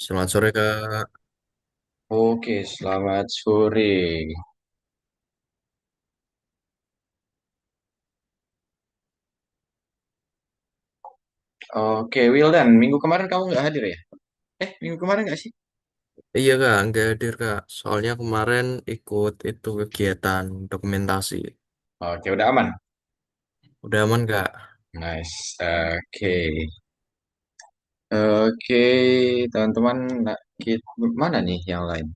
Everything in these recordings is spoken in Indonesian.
Selamat sore Kak. Oke, selamat sore. Oke, Wildan, minggu kemarin kamu nggak hadir ya? Minggu kemarin nggak sih? Iya Kak, nggak hadir Kak. Soalnya kemarin ikut itu kegiatan dokumentasi. Oke, udah aman. Udah aman Kak? Nice. Oke. Oke, teman-teman, mana nih yang lain?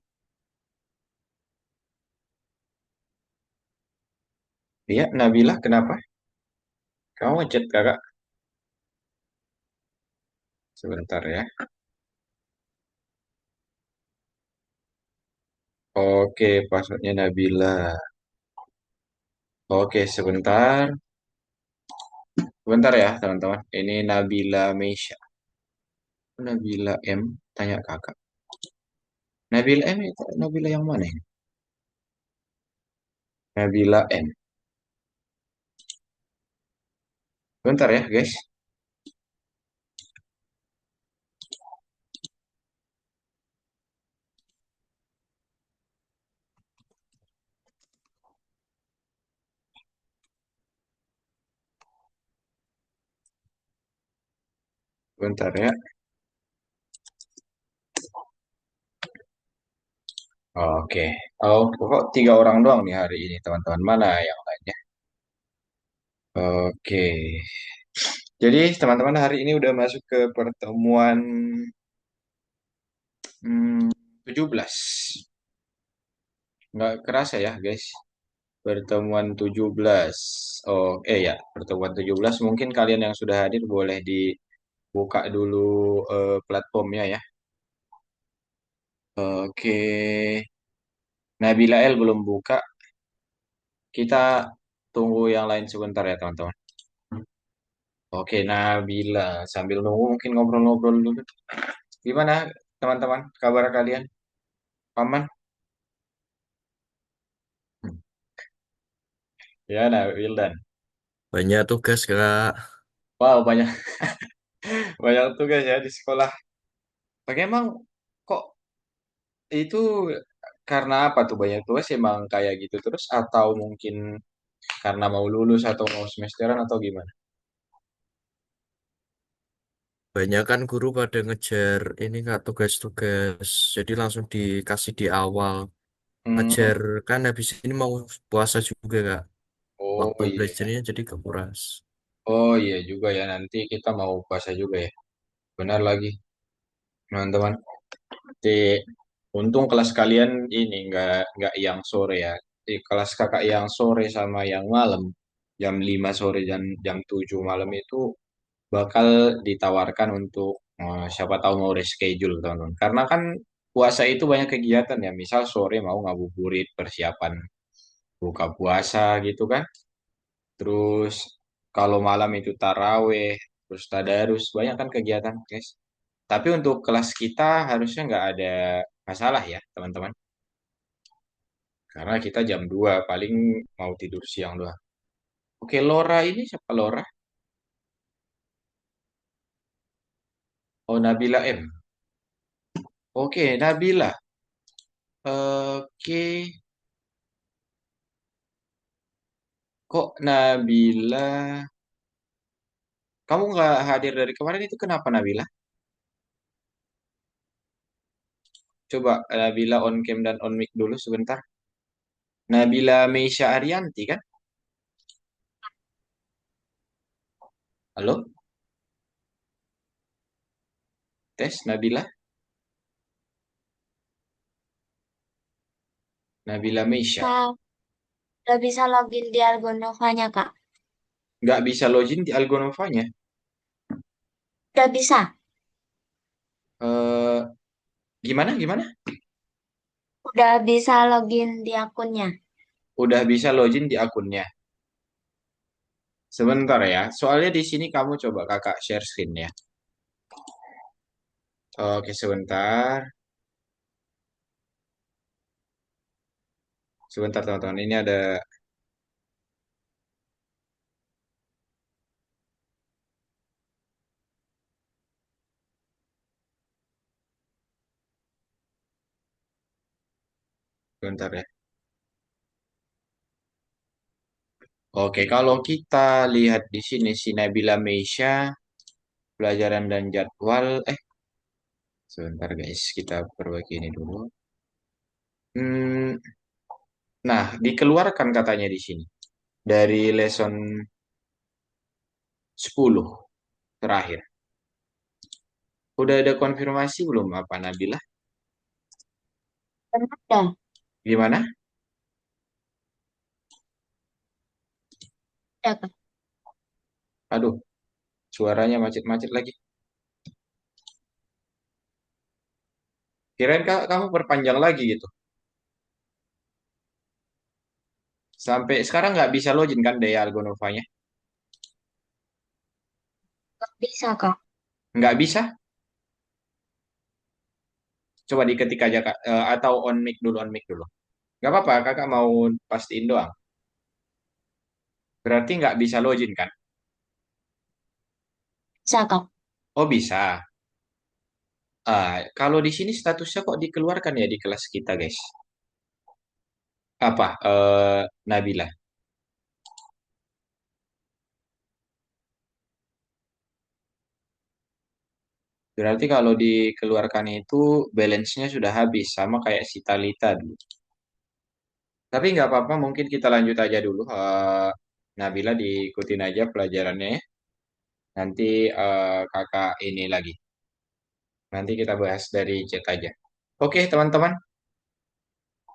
Iya, Nabila, kenapa? Kamu ngechat kakak? Sebentar ya. Oke, passwordnya Nabila. Oke, sebentar. Sebentar ya, teman-teman. Ini Nabila Meisha. Nabila M, tanya kakak. Nabila M itu Nabila yang mana ini? Nabila M. Bentar ya, guys. Bentar ya. Oke. Oh, kok tiga orang doang nih hari ini, teman-teman. Mana yang lainnya? Oke. Jadi, teman-teman hari ini udah masuk ke pertemuan 17. Nggak kerasa ya, guys. Pertemuan 17. Oh, ya, pertemuan 17. Mungkin kalian yang sudah hadir boleh dibuka dulu platformnya ya. Oke. Nabila L belum buka. Kita tunggu yang lain sebentar ya, teman-teman. Oke, Nabila. Sambil nunggu mungkin ngobrol-ngobrol dulu. Gimana teman-teman kabar kalian? Aman? Hmm. Ya, nah, Wildan. Banyak tugas Kak. Wow, banyak banyak tugas ya di sekolah. Bagaimana kok itu karena apa tuh banyak tugas emang kayak gitu terus atau mungkin karena mau lulus atau mau semesteran atau gimana? Banyak kan guru pada ngejar ini Kak tugas-tugas. Jadi langsung dikasih di awal. Hmm, Ngejar kan habis ini mau puasa juga Kak. oh Waktu iya. belajarnya jadi kekuras. Oh iya juga ya nanti kita mau puasa juga ya. Benar lagi, teman-teman. Di untung kelas kalian ini nggak yang sore ya. Di kelas kakak yang sore sama yang malam jam 5 sore dan jam 7 malam itu bakal ditawarkan untuk siapa tahu mau reschedule teman-teman. Karena kan puasa itu banyak kegiatan ya. Misal sore mau ngabuburit persiapan buka puasa gitu kan. Terus kalau malam itu taraweh, terus tadarus, banyak kan kegiatan, guys. Tapi untuk kelas kita harusnya nggak ada masalah ya, teman-teman. Karena kita jam 2 paling mau tidur siang doang. Oke, Lora ini siapa Lora? Oh, Nabila M. Oke, Nabila. Oke, kok Nabila? Kamu nggak hadir dari kemarin itu kenapa Nabila? Coba Nabila on cam dan on mic dulu sebentar. Nabila Meisha Arianti kan? Halo, tes Nabila. Nabila Meisha. Kak, udah bisa login di Algonovanya, Kak. Nggak bisa login di Algonovanya. Udah bisa. Eh, gimana gimana? Udah bisa login di akunnya. Udah bisa login di akunnya. Sebentar ya. Soalnya di sini kamu coba kakak share screen ya. Oke, sebentar. Sebentar teman-teman. Ini ada Sebentar ya. Oke, kalau kita lihat di sini si Nabila Meisha, pelajaran dan jadwal. Sebentar guys, kita perbaiki ini dulu. Hmm, nah, dikeluarkan katanya di sini. Dari lesson 10 terakhir. Udah ada konfirmasi belum apa Nabila? Ada. Gimana? Ada, Kak. Aduh, suaranya macet-macet lagi. Kirain kamu perpanjang lagi gitu. Sampai sekarang nggak bisa login kan Daya Algonovanya? Nggak bisa, Kak. Nggak bisa? Coba diketik aja Kak. Atau on mic dulu, on mic dulu. Nggak apa-apa, kakak mau pastiin doang. Berarti nggak bisa login kan? Bisa, Kak. Oh bisa. Kalau di sini statusnya kok dikeluarkan ya di kelas kita guys? Apa? Nabila. Berarti kalau dikeluarkan itu balance-nya sudah habis. Sama kayak si Talita dulu. Tapi nggak apa-apa, mungkin kita lanjut aja dulu. Nabila diikutin aja pelajarannya ya. Nanti kakak ini lagi. Nanti kita bahas dari chat aja. Oke, teman-teman.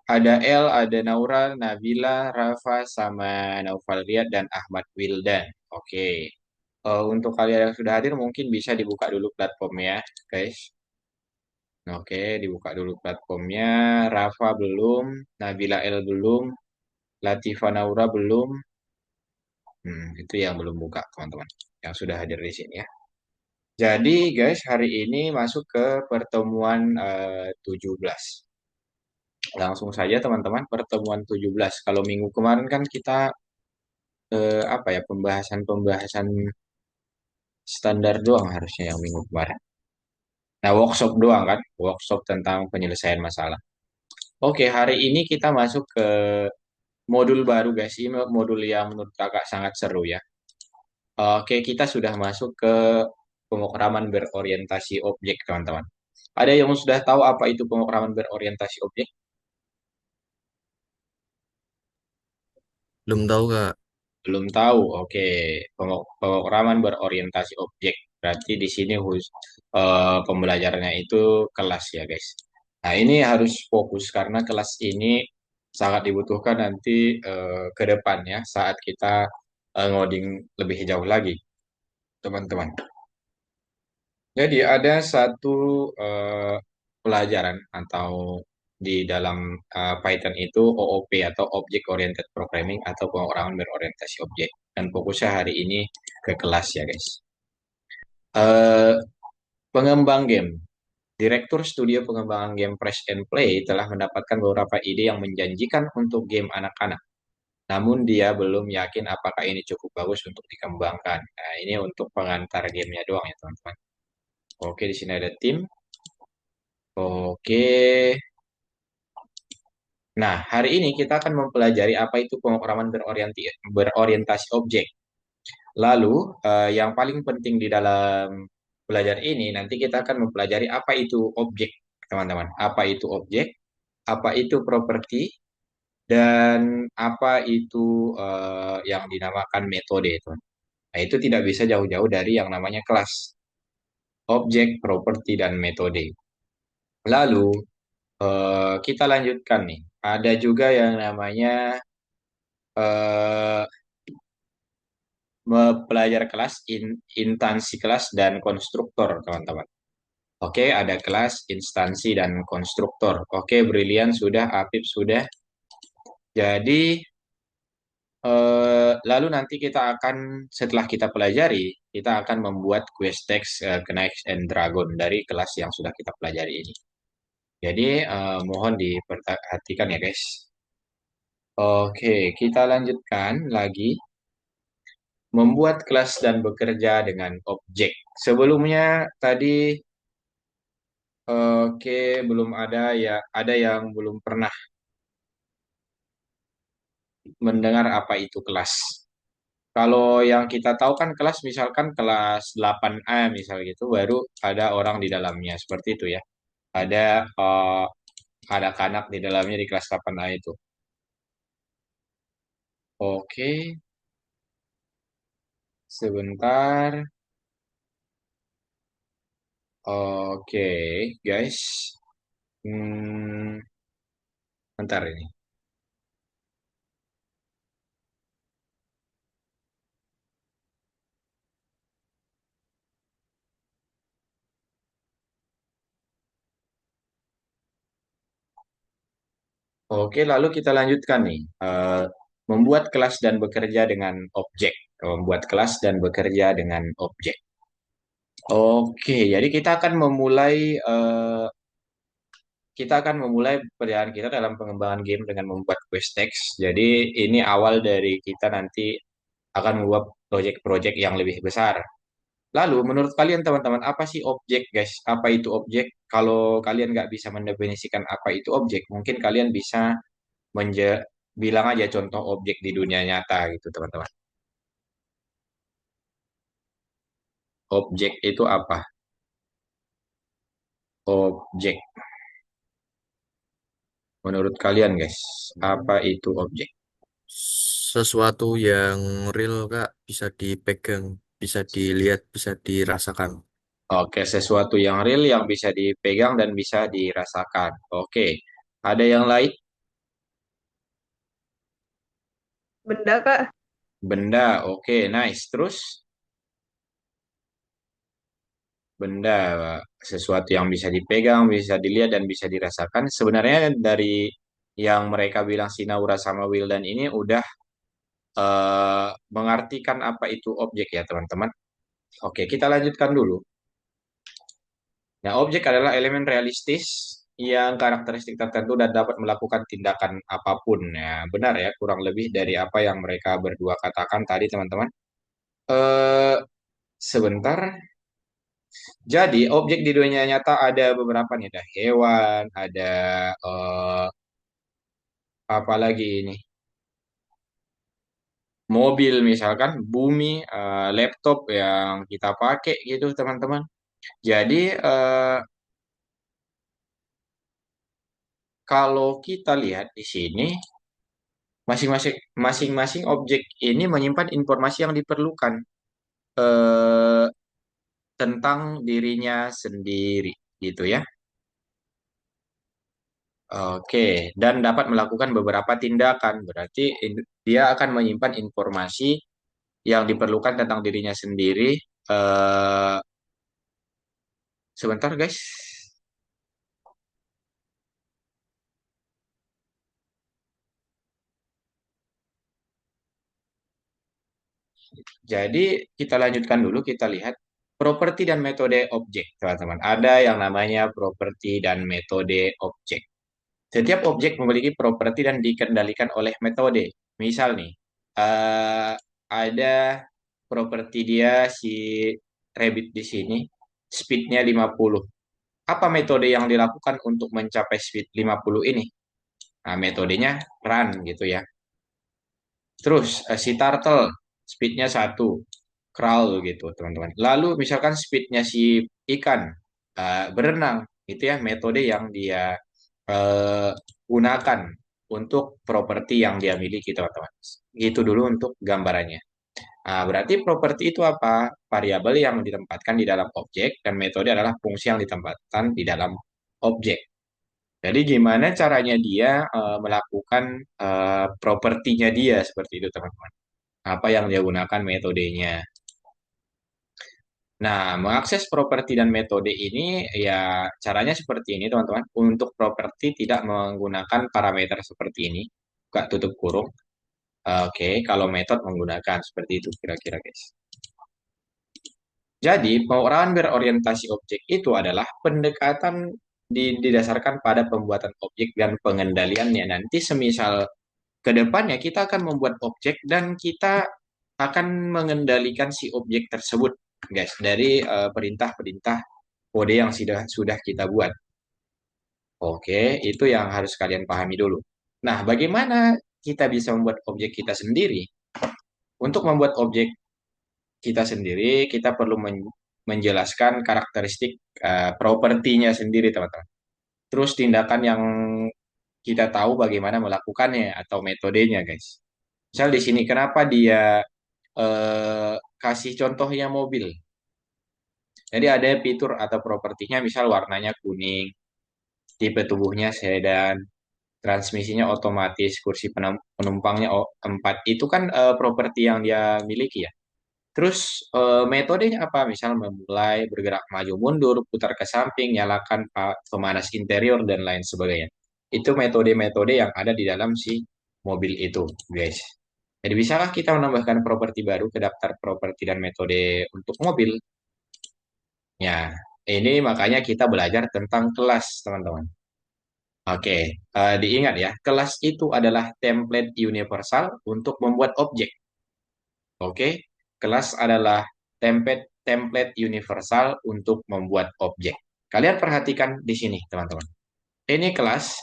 Ada El, ada Naura, Nabila, Rafa, sama Naufal Riyad, dan Ahmad Wildan. Oke. Untuk kalian yang sudah hadir, mungkin bisa dibuka dulu platformnya, guys. Oke, dibuka dulu platformnya. Rafa belum, Nabila El belum, Latifa Naura belum. Itu yang belum buka, teman-teman. Yang sudah hadir di sini ya. Jadi guys, hari ini masuk ke pertemuan 17. Langsung saja teman-teman, pertemuan 17. Kalau minggu kemarin kan kita apa ya, pembahasan-pembahasan standar doang harusnya yang minggu kemarin. Nah, workshop doang kan, workshop tentang penyelesaian masalah. Oke, hari ini kita masuk ke modul baru guys. Ini modul yang menurut kakak sangat seru ya. Oke, kita sudah masuk ke pemrograman berorientasi objek, teman-teman. Ada yang sudah tahu apa itu pemrograman berorientasi objek? Belum tahu, Kak. Belum tahu. Oke, pemrograman berorientasi objek. Berarti di sini pembelajarannya itu kelas ya, guys. Nah, ini harus fokus karena kelas ini sangat dibutuhkan nanti ke depannya saat kita ngoding lebih jauh lagi, teman-teman. Jadi ada satu eh, pelajaran atau di dalam Python itu OOP atau Object Oriented Programming atau pemrograman berorientasi objek. Dan fokusnya hari ini ke kelas ya guys. Eh, Pengembang game. Direktur studio pengembangan game Press and Play telah mendapatkan beberapa ide yang menjanjikan untuk game anak-anak. Namun dia belum yakin apakah ini cukup bagus untuk dikembangkan. Nah, ini untuk pengantar gamenya doang ya teman-teman. Oke, di sini ada tim. Oke. Nah, hari ini kita akan mempelajari apa itu pemrograman berorientasi objek. Lalu, yang paling penting di dalam belajar ini, nanti kita akan mempelajari apa itu objek, teman-teman. Apa itu objek, apa itu properti, dan apa itu yang dinamakan metode, teman. Nah, itu tidak bisa jauh-jauh dari yang namanya kelas, objek, properti, dan metode. Lalu, kita lanjutkan nih. Ada juga yang namanya eh, belajar kelas, instansi kelas, dan konstruktor, teman-teman. Oke, ada kelas, instansi, dan konstruktor. Oke, Brilian sudah, Apip sudah. Jadi, lalu nanti kita akan, setelah kita pelajari, kita akan membuat quest text Knights and Dragon dari kelas yang sudah kita pelajari ini. Jadi, mohon diperhatikan ya, guys. Oke, kita lanjutkan lagi. Membuat kelas dan bekerja dengan objek. Sebelumnya tadi oke belum ada ya, ada yang belum pernah mendengar apa itu kelas. Kalau yang kita tahu kan kelas misalkan kelas 8A misal gitu baru ada orang di dalamnya seperti itu ya. Ada anak-anak di dalamnya di kelas 8A itu. Oke, sebentar. Oke, guys. Hmm, bentar ini. Oke, lalu kita lanjutkan nih. Membuat kelas dan bekerja dengan objek. Membuat kelas dan bekerja dengan objek. Oke, jadi kita akan memulai perjalanan kita dalam pengembangan game dengan membuat quest text. Jadi ini awal dari kita nanti akan membuat proyek-proyek yang lebih besar. Lalu menurut kalian teman-teman apa sih objek guys? Apa itu objek? Kalau kalian nggak bisa mendefinisikan apa itu objek, mungkin kalian bisa bilang aja contoh objek di dunia nyata gitu teman-teman. Objek itu apa? Objek. Menurut kalian guys, apa itu objek? Sesuatu yang real, Kak, bisa dipegang, bisa dilihat, bisa dirasakan. Oke, sesuatu yang real yang bisa dipegang dan bisa dirasakan. Oke, ada yang lain? Benda, Kak. Benda, oke, nice. Terus, benda, sesuatu yang bisa dipegang, bisa dilihat, dan bisa dirasakan. Sebenarnya dari yang mereka bilang Sinaura sama Wildan ini udah mengartikan apa itu objek ya, teman-teman. Oke, kita lanjutkan dulu. Nah, objek adalah elemen realistis yang karakteristik tertentu dan dapat melakukan tindakan apapun. Ya, benar ya, kurang lebih dari apa yang mereka berdua katakan tadi, teman-teman. Eh, sebentar. Jadi, objek di dunia nyata ada beberapa nih. Ada hewan, ada eh, apa lagi ini? Mobil misalkan, bumi, laptop yang kita pakai gitu, teman-teman. Jadi, kalau kita lihat di sini, masing-masing objek ini menyimpan informasi yang diperlukan eh, tentang dirinya sendiri, gitu ya. Oke, dan dapat melakukan beberapa tindakan. Berarti dia akan menyimpan informasi yang diperlukan tentang dirinya sendiri. Eh, sebentar, guys. Jadi kita lanjutkan dulu, kita lihat properti dan metode objek, teman-teman. Ada yang namanya properti dan metode objek. Setiap objek memiliki properti dan dikendalikan oleh metode. Misal nih, ada properti dia si rabbit di sini, speednya 50. Apa metode yang dilakukan untuk mencapai speed 50 ini? Nah, metodenya run gitu ya. Terus si turtle speednya 1, crawl gitu teman-teman. Lalu misalkan speednya si ikan berenang, itu ya metode yang dia eh, gunakan untuk properti yang dia miliki teman-teman. Gitu dulu untuk gambarannya. Nah, berarti properti itu apa? Variabel yang ditempatkan di dalam objek dan metode adalah fungsi yang ditempatkan di dalam objek. Jadi gimana caranya dia melakukan propertinya dia seperti itu teman-teman. Apa yang dia gunakan metodenya. Nah, mengakses properti dan metode ini ya caranya seperti ini teman-teman. Untuk properti tidak menggunakan parameter seperti ini. Buka tutup kurung. Oke, kalau metode menggunakan seperti itu kira-kira guys. Jadi, pengurahan berorientasi objek itu adalah pendekatan didasarkan pada pembuatan objek dan pengendaliannya. Nanti semisal ke depannya kita akan membuat objek dan kita akan mengendalikan si objek tersebut, guys, dari perintah-perintah kode yang sudah kita buat. Oke, itu yang harus kalian pahami dulu. Nah, bagaimana kita bisa membuat objek kita sendiri. Untuk membuat objek kita sendiri, kita perlu menjelaskan karakteristik propertinya sendiri, teman-teman. Terus tindakan yang kita tahu bagaimana melakukannya atau metodenya, guys. Misal di sini, kenapa dia kasih contohnya mobil? Jadi ada fitur atau propertinya, misal warnanya kuning, tipe tubuhnya sedan, transmisinya otomatis, kursi penumpangnya 4. Itu kan properti yang dia miliki ya. Terus metodenya apa? Misal memulai, bergerak maju mundur, putar ke samping, nyalakan pemanas interior, dan lain sebagainya. Itu metode-metode yang ada di dalam si mobil itu, guys. Jadi bisakah kita menambahkan properti baru ke daftar properti dan metode untuk mobil? Ya, ini makanya kita belajar tentang kelas, teman-teman. Oke, diingat ya, kelas itu adalah template universal untuk membuat objek. Oke, kelas adalah template universal untuk membuat objek. Kalian perhatikan di sini, teman-teman. Ini kelas,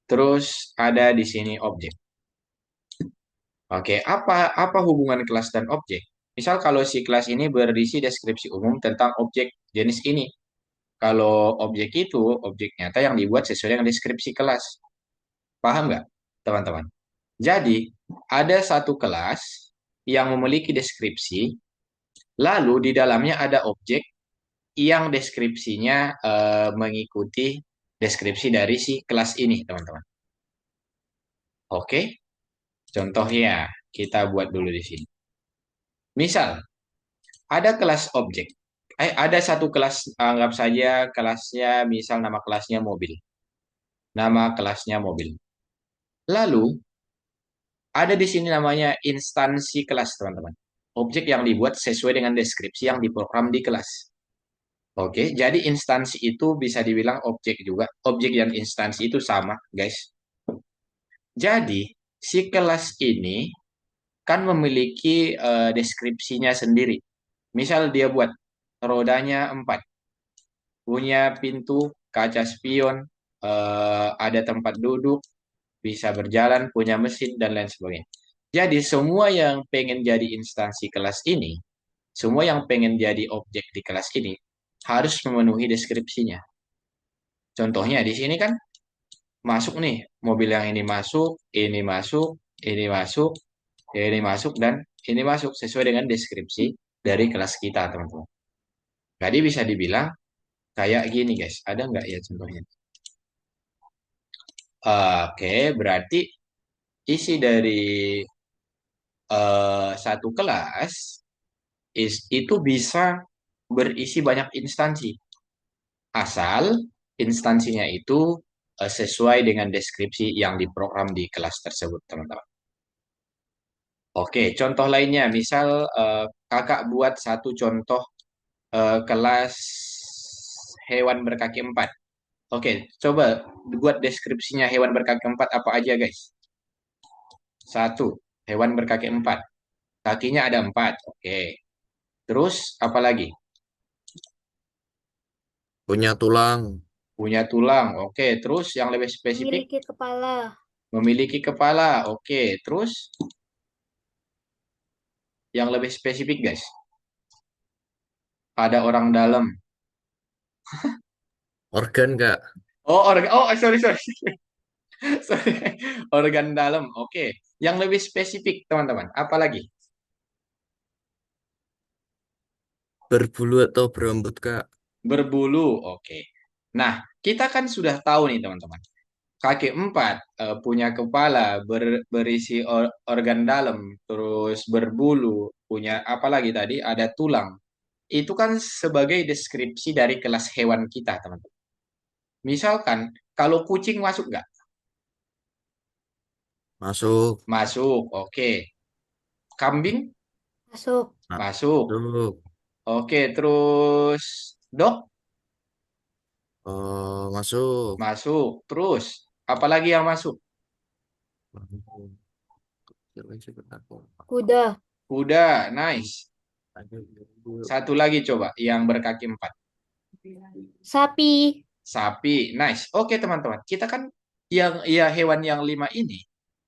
terus ada di sini objek. Oke, apa hubungan kelas dan objek? Misal kalau si kelas ini berisi deskripsi umum tentang objek jenis ini. Kalau objek itu objek nyata yang dibuat sesuai dengan deskripsi kelas. Paham nggak, teman-teman? Jadi, ada satu kelas yang memiliki deskripsi, lalu di dalamnya ada objek yang deskripsinya mengikuti deskripsi dari si kelas ini, teman-teman. Oke, contohnya kita buat dulu di sini. Misal, ada kelas objek. Ada satu kelas, anggap saja kelasnya, misal nama kelasnya mobil. Nama kelasnya mobil. Lalu, ada di sini namanya instansi kelas, teman-teman. Objek yang dibuat sesuai dengan deskripsi yang diprogram di kelas. Oke, jadi instansi itu bisa dibilang objek juga. Objek dan instansi itu sama, guys. Jadi, si kelas ini kan memiliki deskripsinya sendiri. Misal dia buat rodanya 4, punya pintu, kaca spion, ada tempat duduk, bisa berjalan, punya mesin, dan lain sebagainya. Jadi, semua yang pengen jadi instansi kelas ini, semua yang pengen jadi objek di kelas ini, harus memenuhi deskripsinya. Contohnya di sini kan masuk nih, mobil yang ini masuk, ini masuk, ini masuk, ini masuk, dan ini masuk sesuai dengan deskripsi dari kelas kita, teman-teman. Jadi bisa dibilang kayak gini, guys. Ada nggak ya contohnya? Oke, berarti isi dari satu kelas itu bisa berisi banyak instansi. Asal instansinya itu sesuai dengan deskripsi yang diprogram di kelas tersebut, teman-teman. Oke, contoh lainnya, misal kakak buat satu contoh kelas hewan berkaki 4. Oke, coba buat deskripsinya hewan berkaki 4 apa aja, guys? Satu, hewan berkaki 4. Kakinya ada 4. Oke. Terus apa lagi? Punya tulang. Punya tulang. Oke. Terus yang lebih spesifik? Memiliki kepala. Memiliki kepala. Oke. Terus yang lebih spesifik, guys? Ada orang dalam. Organ nggak? Oh, organ. Oh, sorry, sorry. Sorry. Organ dalam. Oke. Yang lebih spesifik, teman-teman. Apa lagi? Berbulu atau berambut, Kak? Berbulu. Oke. Nah, kita kan sudah tahu nih, teman-teman. Kaki 4 punya kepala, berisi organ dalam, terus berbulu, punya apa lagi tadi? Ada tulang. Itu kan sebagai deskripsi dari kelas hewan kita, teman-teman. Misalkan, kalau kucing masuk nggak? Masuk. Masuk, oke. Kambing? Masuk. Masuk. Masuk. Oke, terus dog? Oh, masuk. Masuk. Terus, apalagi yang masuk? Kuda. Kuda, nice. Satu lagi coba, yang berkaki 4. Sapi. Sapi, nice. Oke teman-teman, kita kan yang ya hewan yang 5 ini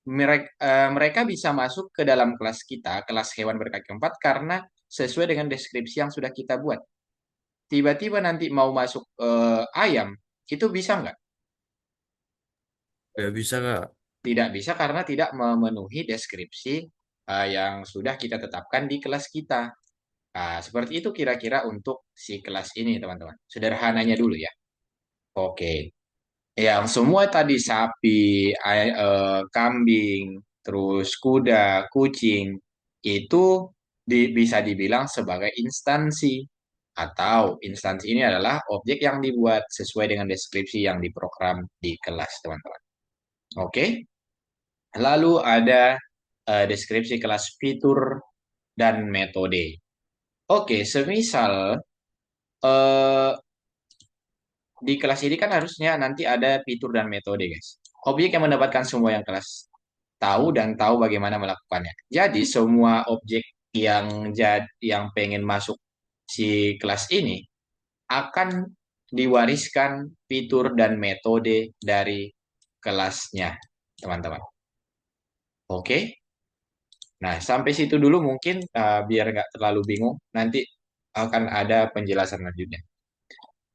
mereka bisa masuk ke dalam kelas kita, kelas hewan berkaki empat, karena sesuai dengan deskripsi yang sudah kita buat. Tiba-tiba nanti mau masuk ayam, itu bisa nggak? Nggak bisa, Kak. Tidak bisa karena tidak memenuhi deskripsi yang sudah kita tetapkan di kelas kita. Nah, seperti itu kira-kira untuk si kelas ini, teman-teman. Sederhananya dulu ya. Oke. Yang semua tadi sapi, kambing, terus kuda, kucing, itu bisa dibilang sebagai instansi. Atau instansi ini adalah objek yang dibuat sesuai dengan deskripsi yang diprogram di kelas, teman-teman. Oke. Lalu ada deskripsi kelas fitur dan metode. Oke, semisal eh, di kelas ini kan harusnya nanti ada fitur dan metode, guys. Objek yang mendapatkan semua yang kelas tahu dan tahu bagaimana melakukannya. Jadi semua objek yang pengen masuk si kelas ini akan diwariskan fitur dan metode dari kelasnya, teman-teman. Oke. Nah, sampai situ dulu mungkin biar nggak terlalu bingung. Nanti akan ada penjelasan lanjutnya.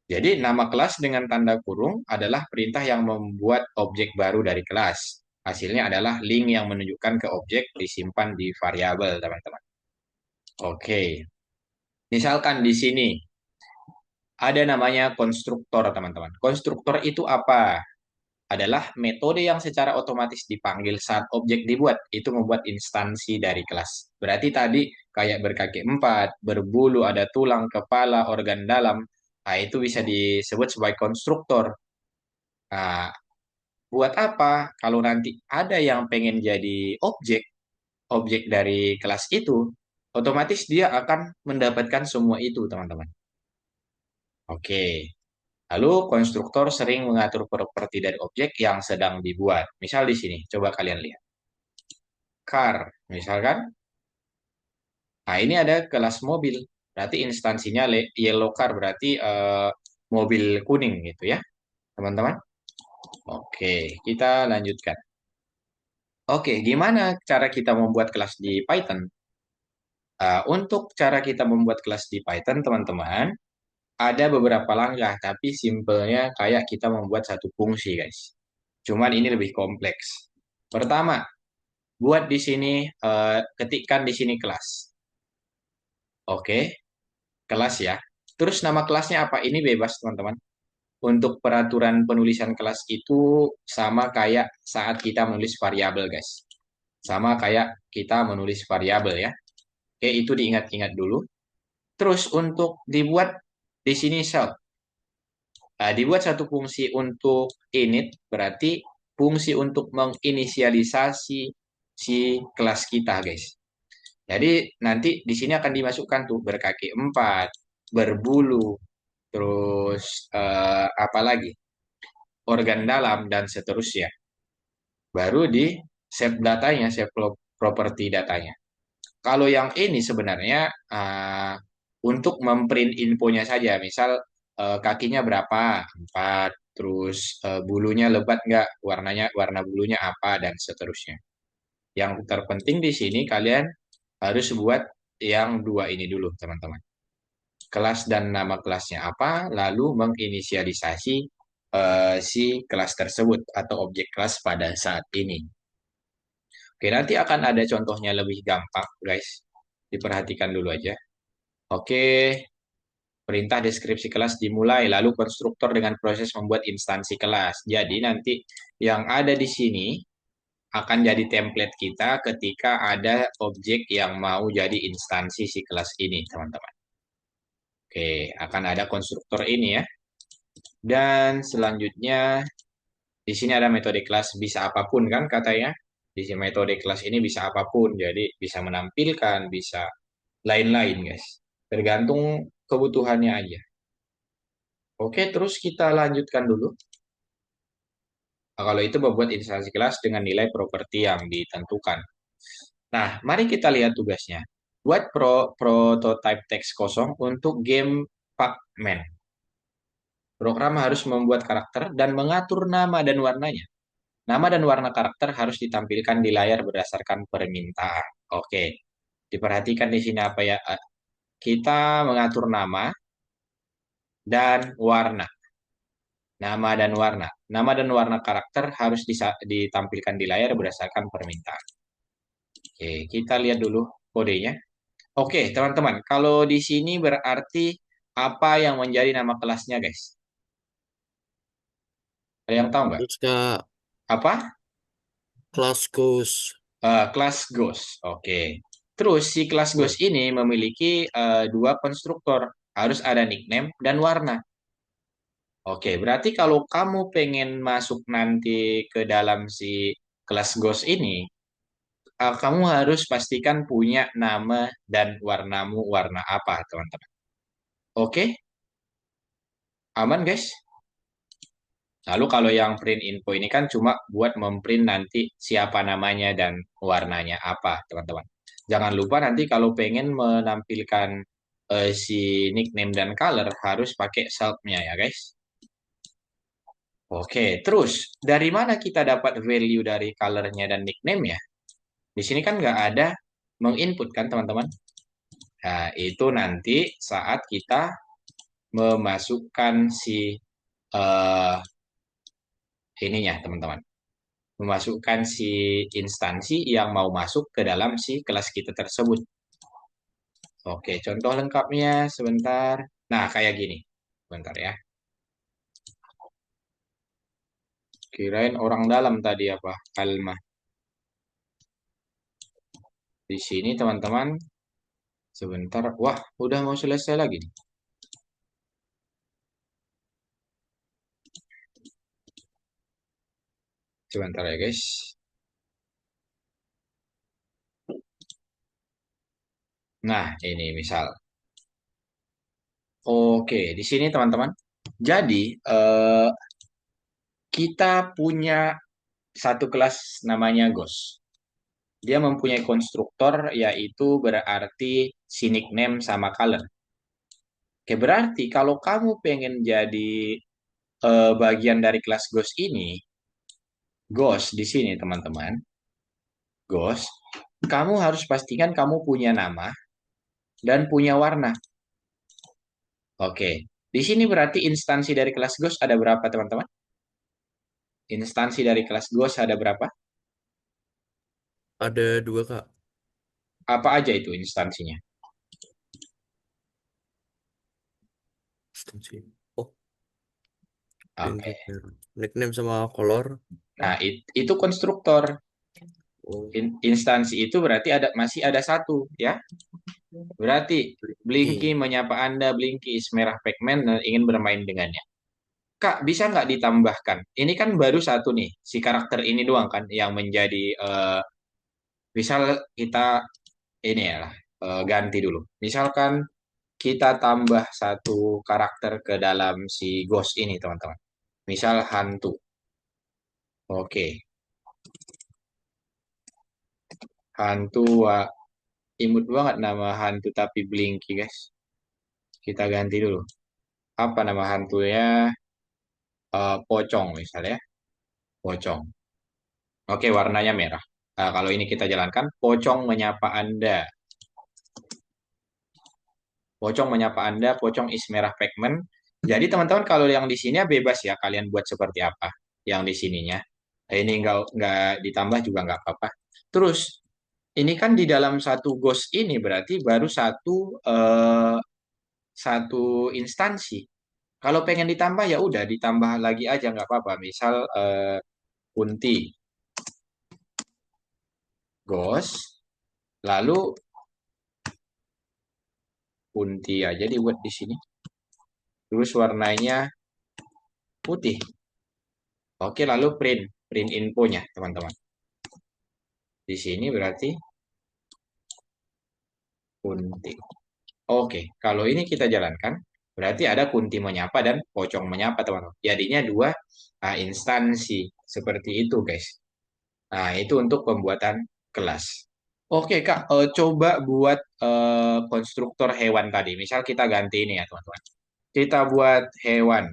Jadi, nama kelas dengan tanda kurung adalah perintah yang membuat objek baru dari kelas. Hasilnya adalah link yang menunjukkan ke objek disimpan di variabel, teman-teman. Oke. Misalkan di sini ada namanya konstruktor, teman-teman. Konstruktor itu apa? Adalah metode yang secara otomatis dipanggil saat objek dibuat. Itu membuat instansi dari kelas. Berarti tadi kayak berkaki empat, berbulu, ada tulang, kepala, organ dalam. Nah, itu bisa disebut sebagai konstruktor. Nah, buat apa? Kalau nanti ada yang pengen jadi objek dari kelas itu, otomatis dia akan mendapatkan semua itu, teman-teman. Oke. Lalu konstruktor sering mengatur properti dari objek yang sedang dibuat. Misal di sini, coba kalian lihat. Car, misalkan. Nah, ini ada kelas mobil. Berarti instansinya yellow car, berarti mobil kuning gitu ya, teman-teman. Oke, kita lanjutkan. Oke, gimana cara kita membuat kelas di Python? Untuk cara kita membuat kelas di Python, teman-teman, ada beberapa langkah, tapi simpelnya kayak kita membuat satu fungsi, guys. Cuman ini lebih kompleks. Pertama, buat di sini, ketikkan di sini kelas. Oke, kelas ya. Terus nama kelasnya apa? Ini bebas, teman-teman. Untuk peraturan penulisan kelas itu sama kayak saat kita menulis variabel, guys. Sama kayak kita menulis variabel ya. Oke, itu diingat-ingat dulu. Terus untuk dibuat di sini shell. Dibuat satu fungsi untuk init, berarti fungsi untuk menginisialisasi si kelas kita, guys. Jadi nanti di sini akan dimasukkan tuh berkaki empat, berbulu, terus apa lagi? Organ dalam dan seterusnya. Baru di save datanya, save property datanya. Kalau yang ini sebenarnya untuk memprint infonya saja, misal kakinya berapa, 4, terus bulunya lebat nggak, warna bulunya apa, dan seterusnya. Yang terpenting di sini kalian harus buat yang dua ini dulu, teman-teman. Kelas dan nama kelasnya apa, lalu menginisialisasi si kelas tersebut atau objek kelas pada saat ini. Oke, nanti akan ada contohnya lebih gampang, guys. Diperhatikan dulu aja. Oke, perintah deskripsi kelas dimulai, lalu konstruktor dengan proses membuat instansi kelas. Jadi nanti yang ada di sini akan jadi template kita ketika ada objek yang mau jadi instansi si kelas ini, teman-teman. Oke, akan ada konstruktor ini ya. Dan selanjutnya di sini ada metode kelas bisa apapun kan katanya. Di sini metode kelas ini bisa apapun, jadi bisa menampilkan, bisa lain-lain, guys. Tergantung kebutuhannya aja. Oke, terus kita lanjutkan dulu. Nah, kalau itu membuat instansi kelas dengan nilai properti yang ditentukan. Nah, mari kita lihat tugasnya. Buat prototype teks kosong untuk game Pac-Man. Program harus membuat karakter dan mengatur nama dan warnanya. Nama dan warna karakter harus ditampilkan di layar berdasarkan permintaan. Oke, diperhatikan di sini apa ya? Kita mengatur nama dan warna. Nama dan warna. Nama dan warna karakter harus ditampilkan di layar berdasarkan permintaan. Oke, kita lihat dulu kodenya. Oke, teman-teman, kalau di sini berarti apa yang menjadi nama kelasnya, guys? Ada yang tahu nggak? Terus Kak, Apa? kelas Ghost. Kelas Ghost. Oke. Terus si kelas Ghost Oh, ini memiliki dua konstruktor. Harus ada nickname dan warna. Oke, berarti kalau kamu pengen masuk nanti ke dalam si kelas Ghost ini, kamu harus pastikan punya nama dan warnamu warna apa, teman-teman. Oke, aman, guys? Lalu kalau yang print info ini kan cuma buat memprint nanti siapa namanya dan warnanya apa, teman-teman. Jangan lupa nanti kalau pengen menampilkan si nickname dan color harus pakai self-nya ya, guys. Oke, terus dari mana kita dapat value dari colornya dan nickname ya? Di sini kan nggak ada menginput kan, teman-teman. Nah, itu nanti saat kita memasukkan si eh, ininya, teman-teman. Memasukkan si instansi yang mau masuk ke dalam si kelas kita tersebut. Oke, contoh lengkapnya sebentar. Nah, kayak gini. Sebentar ya. Kirain orang dalam tadi apa? Alma. Di sini teman-teman, sebentar. Wah, udah mau selesai lagi nih. Sebentar ya, guys. Nah, ini misal. Oke, di sini teman-teman. Jadi, kita punya satu kelas namanya Ghost. Dia mempunyai konstruktor yaitu berarti si nickname sama color. Oke, berarti kalau kamu pengen jadi bagian dari kelas Ghost ini, Ghost di sini teman-teman, Ghost, kamu harus pastikan kamu punya nama dan punya warna. Oke, di sini berarti instansi dari kelas Ghost ada berapa teman-teman? Instansi dari kelas Ghost ada berapa? ada dua Kak. Apa aja itu instansinya? Instansi. Oh, Oke, behavior. Nickname sama color. nah itu konstruktor. Oh, Instansi itu berarti masih ada satu ya. Berarti Blinky Blinky. menyapa Anda, Blinky is merah Pac-Man dan ingin bermain dengannya. Kak, bisa nggak ditambahkan? Ini kan baru satu nih, si karakter ini doang kan yang menjadi, misal kita ini ya lah, ganti dulu. Misalkan kita tambah satu karakter ke dalam si Ghost ini, teman-teman. Misal hantu. Oke, hantu, imut banget nama hantu tapi Blinky, guys. Kita ganti dulu. Apa nama hantunya? Pocong misalnya. Pocong. Oke, warnanya merah. Nah, kalau ini kita jalankan, pocong menyapa Anda. Pocong menyapa Anda, pocong is merah pigment. Jadi teman-teman kalau yang di sini ya bebas ya kalian buat seperti apa yang di sininya. Ini nggak ditambah juga nggak apa-apa. Terus ini kan di dalam satu ghost ini berarti baru satu instansi. Kalau pengen ditambah ya udah ditambah lagi aja nggak apa-apa. Misal Kunti ghost, lalu Kunti aja dibuat di sini. Terus warnanya putih. Oke, lalu print infonya, teman-teman. Di sini berarti Kunti. Oke, kalau ini kita jalankan, berarti ada Kunti menyapa dan Pocong menyapa, teman-teman. Jadinya dua instansi seperti itu, guys. Nah, itu untuk pembuatan kelas. Oke, Kak, coba buat konstruktor hewan tadi. Misal kita ganti ini ya, teman-teman. Kita buat hewan.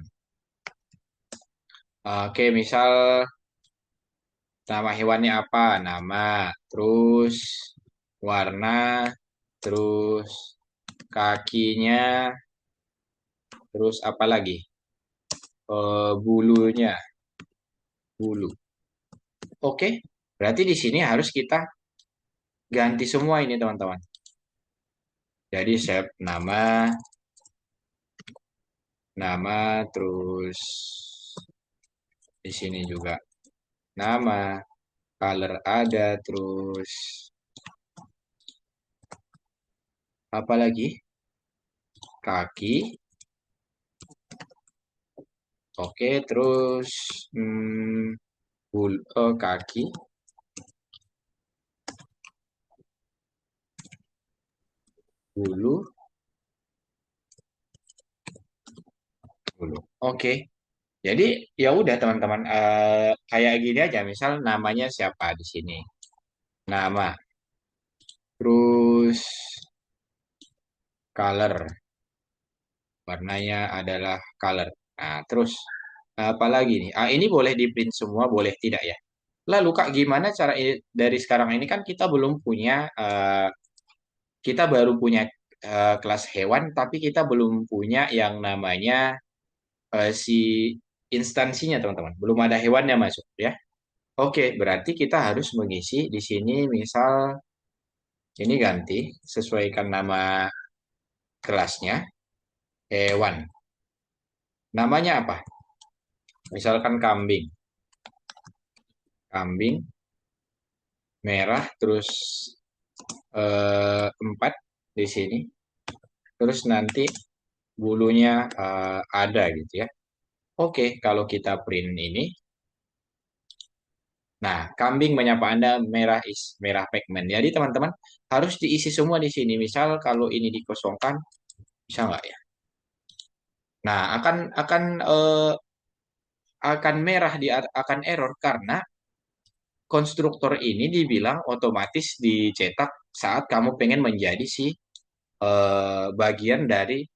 Oke, misal Nama hewannya apa? Nama, terus warna, terus kakinya, terus apa lagi? Bulunya, bulu. Oke, berarti di sini harus kita ganti semua ini teman-teman. Jadi save nama, terus di sini juga nama, color ada, terus apa lagi? Kaki. Oke, terus kaki, bulu, bulu. Oke. Jadi ya udah teman-teman, kayak gini aja. Misal namanya siapa di sini? Nama, terus color, warnanya adalah color. Nah, terus apa lagi nih? Ini boleh di print semua, boleh tidak ya? Lalu Kak, gimana cara dari sekarang ini kan kita belum punya, kita baru punya kelas hewan, tapi kita belum punya yang namanya si instansinya teman-teman. Belum ada hewannya masuk ya. Oke, berarti kita harus mengisi di sini misal ini ganti, sesuaikan nama kelasnya, hewan. Namanya apa? Misalkan kambing. Kambing merah terus 4 di sini. Terus nanti bulunya ada gitu ya. Oke, kalau kita print ini, nah kambing menyapa Anda merah merah pigment. Jadi teman-teman harus diisi semua di sini. Misal kalau ini dikosongkan, bisa nggak ya? Nah akan merah akan error karena konstruktor ini dibilang otomatis dicetak saat kamu pengen menjadi si bagian dari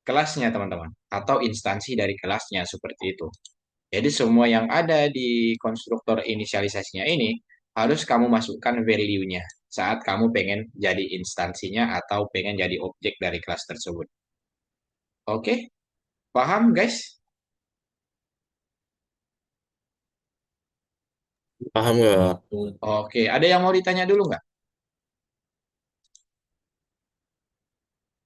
kelasnya teman-teman atau instansi dari kelasnya seperti itu. Jadi semua yang ada di konstruktor inisialisasinya ini harus kamu masukkan value-nya saat kamu pengen jadi instansinya atau pengen jadi objek dari kelas tersebut. Oke, paham guys? Paham nggak? Oke, ada yang mau ditanya dulu nggak?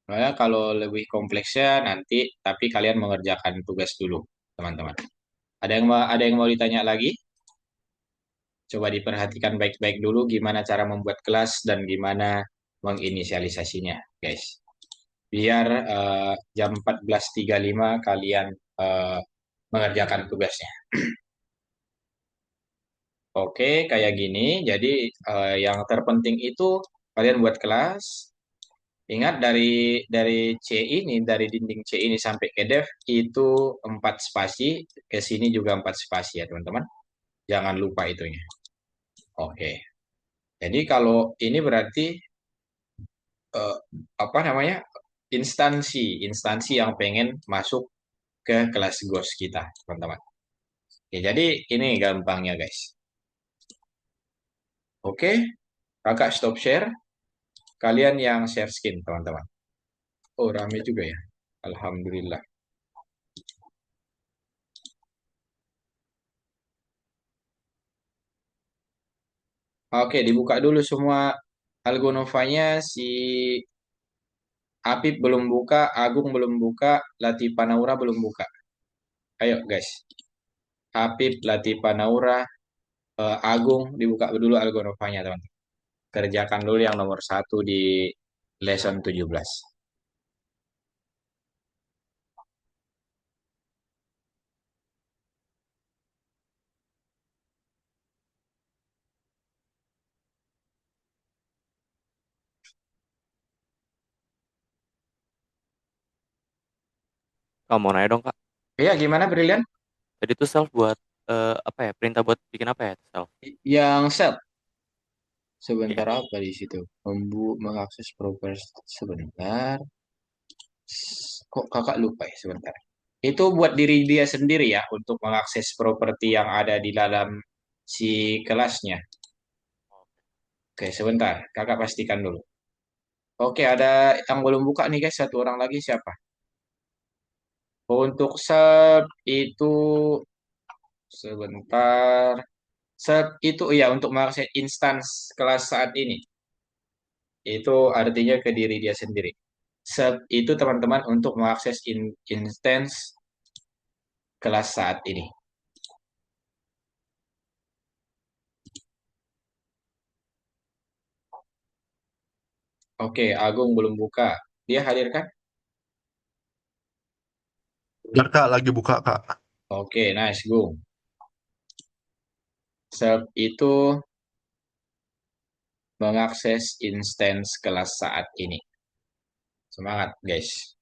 Nah, kalau lebih kompleksnya nanti, tapi kalian mengerjakan tugas dulu, teman-teman. Ada yang mau ditanya lagi? Coba diperhatikan baik-baik dulu gimana cara membuat kelas dan gimana menginisialisasinya, guys. Biar jam 14.35 kalian eh, mengerjakan tugasnya. Oke, kayak gini. Jadi yang terpenting itu kalian buat kelas. Ingat dari C ini, dari dinding C ini sampai ke dev itu 4 spasi, ke sini juga 4 spasi ya teman-teman. Jangan lupa itunya. Oke. Jadi kalau ini berarti eh, apa namanya instansi yang pengen masuk ke kelas Ghost kita, teman-teman. Oke, jadi ini gampangnya, guys. Oke, kakak stop share. Kalian yang share screen, teman-teman. Oh, rame juga ya. Alhamdulillah. Oke, dibuka dulu semua Algonovanya. Si Apip belum buka, Agung belum buka, Latifa Naura belum buka. Ayo, guys. Apip, Latifa Naura, Agung dibuka dulu Algonovanya, teman-teman. Kerjakan dulu yang nomor 1 di lesson 17. Kak, mau nanya dong, Kak. Iya, gimana, Brilian? Tadi tuh self buat apa ya? Perintah buat bikin apa ya, self? Yang set. Iya. Sebentar apa di situ? Mengakses properti sebentar. Kok kakak lupa ya sebentar. Itu buat diri dia sendiri ya untuk mengakses properti yang ada di dalam si kelasnya. Oke, sebentar. Kakak pastikan dulu. Oke, ada yang belum buka nih guys. Satu orang lagi siapa? Untuk sub itu sebentar. Sub itu ya untuk mengakses instance kelas saat ini. Itu artinya ke diri dia sendiri. Sub itu teman-teman untuk mengakses instance kelas saat ini. Oke, Agung belum buka. Dia hadir kan? Bentar Kak, lagi buka Kak. Oke, nice, Gung. Sub itu mengakses instance kelas saat ini. Semangat, guys.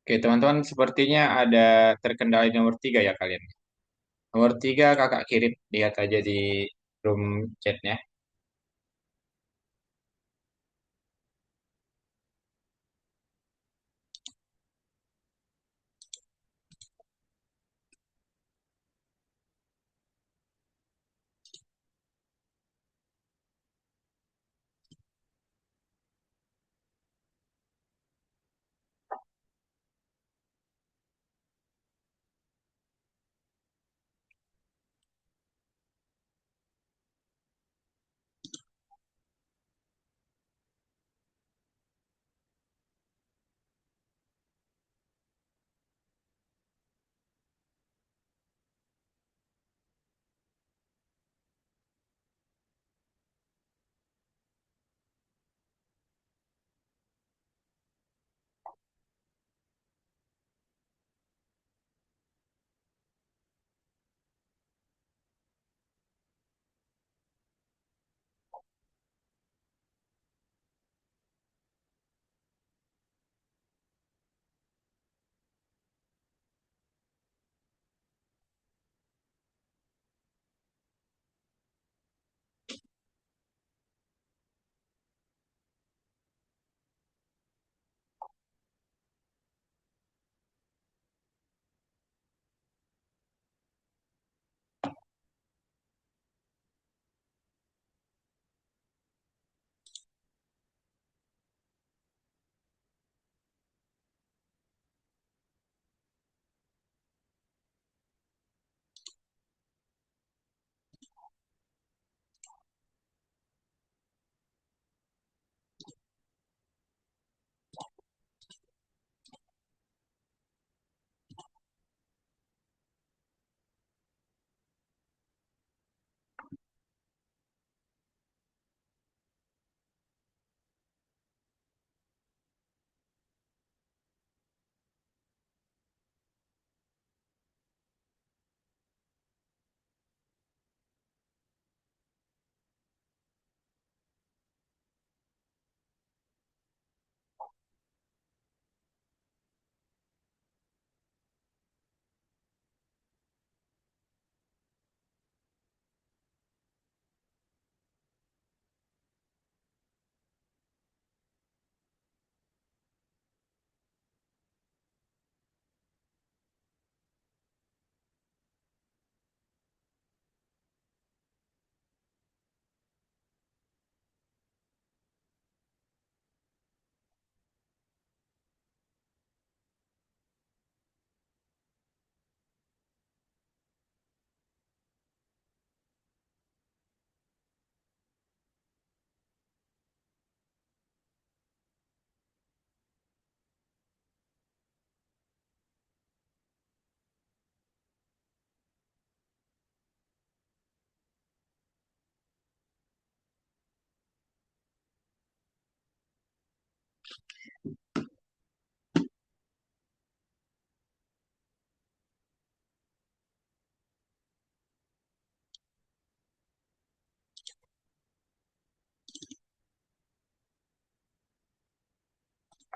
Oke, teman-teman, sepertinya ada terkendala di nomor 3 ya kalian. Nomor 3 kakak kirim, lihat aja di room chatnya.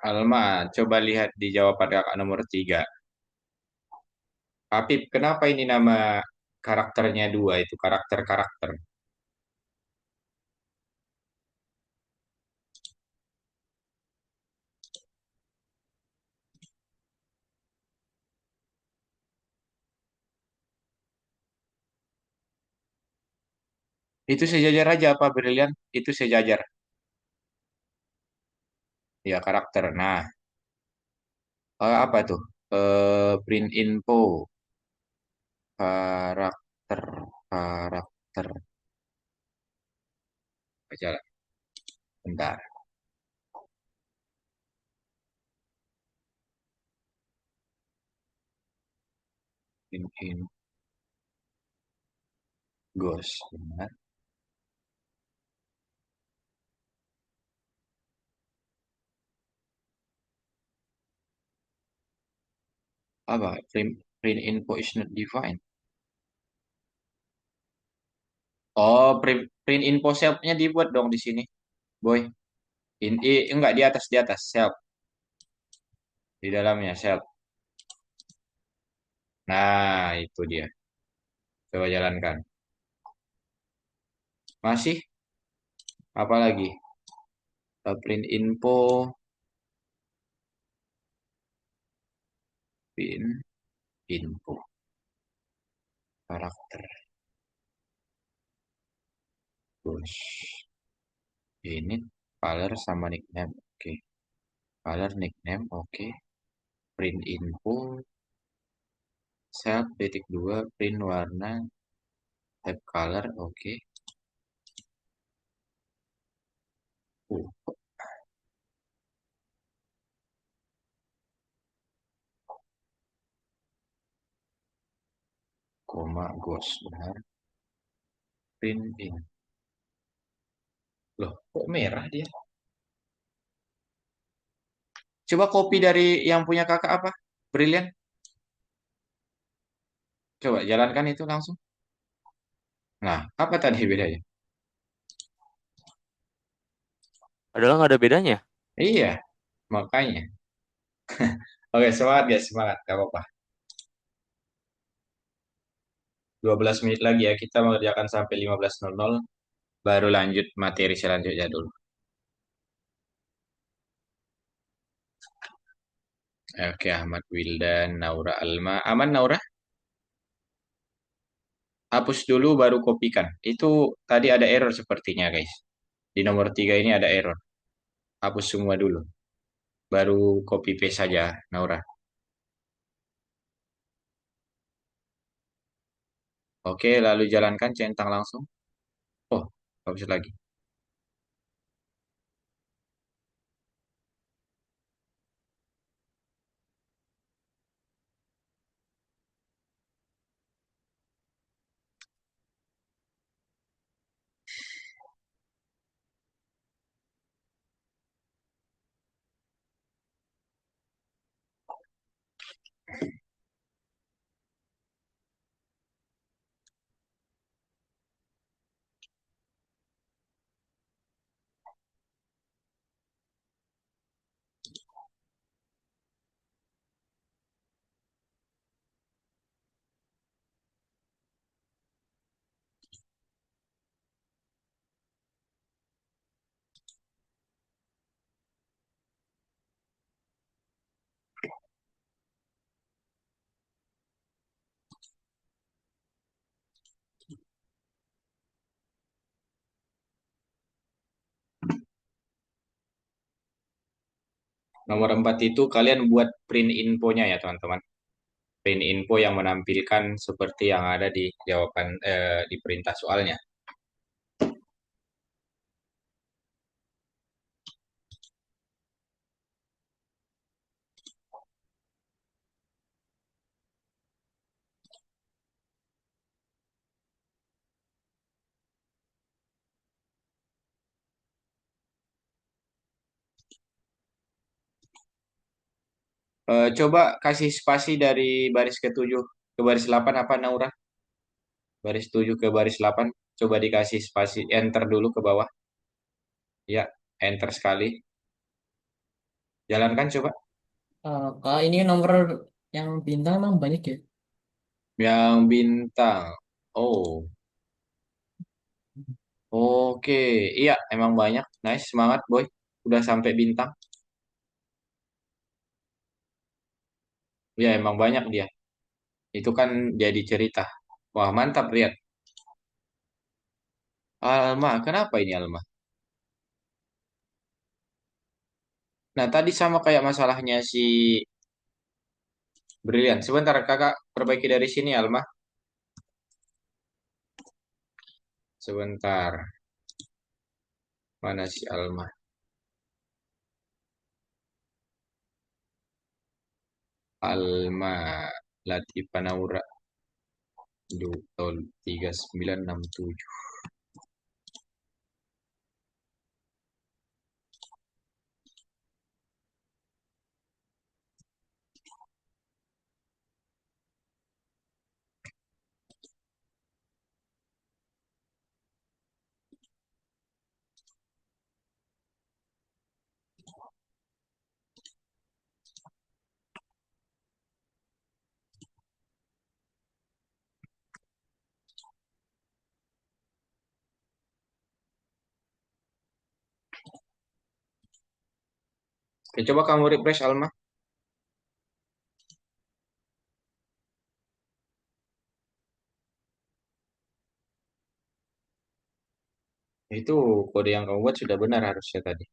Alma, coba lihat di jawaban kakak nomor 3. Apip, kenapa ini nama karakternya dua itu karakter-karakter? Itu sejajar aja apa brilian? Itu sejajar. Ya karakter. Nah, apa tuh? Print info karakter karakter. Baca lah. Bentar. Print in ghost. Benar. Apa? Print info is not defined. Oh, print info self-nya dibuat dong di sini, boy. Enggak di atas self. Di dalamnya sel. Nah, itu dia. Coba jalankan. Masih apa lagi? Print info, print info, karakter. Terus ini color sama nickname. Oke. Color nickname, oke. Print info, self titik dua, print warna, type color, oke. Uh, koma, ghost, benar. Print in. Loh, kok merah dia? Coba copy dari yang punya kakak apa? Brilian. Coba jalankan itu langsung. Nah, apa tadi bedanya? Padahal nggak ada bedanya. Iya, makanya. Oke, semangat guys, semangat. Gak apa-apa. 12 menit lagi ya, kita mengerjakan sampai 15.00, baru lanjut materi selanjutnya dulu. Oke, Ahmad Wildan, Naura Alma. Aman, Naura? Hapus dulu, baru kopikan. Itu tadi ada error sepertinya, guys. Di nomor 3 ini ada error. Hapus semua dulu. Baru copy paste saja, Naura. Oke, lalu jalankan centang langsung. Oh, hapus lagi. Nomor 4 itu kalian buat print infonya ya, teman-teman. Print info yang menampilkan seperti yang ada di jawaban di perintah soalnya. Coba kasih spasi dari baris ke-7 ke baris 8 apa, Naura? Baris 7 ke baris 8. Coba dikasih spasi, enter dulu ke bawah. Ya, enter sekali. Jalankan coba. Kak, ini nomor yang bintang emang banyak ya? Yang bintang. Oh, oke. Iya, emang banyak. Nice, semangat, boy. Udah sampai bintang. Ya, emang banyak dia. Itu kan jadi cerita. Wah, mantap, lihat. Alma, kenapa ini Alma? Nah, tadi sama kayak masalahnya si Brilian. Sebentar, kakak perbaiki dari sini, Alma. Sebentar. Mana si Alma? Alma Latifa Naura. Tahun 3967. Oke, coba kamu refresh Alma. Itu kode yang kamu buat sudah benar harusnya tadi.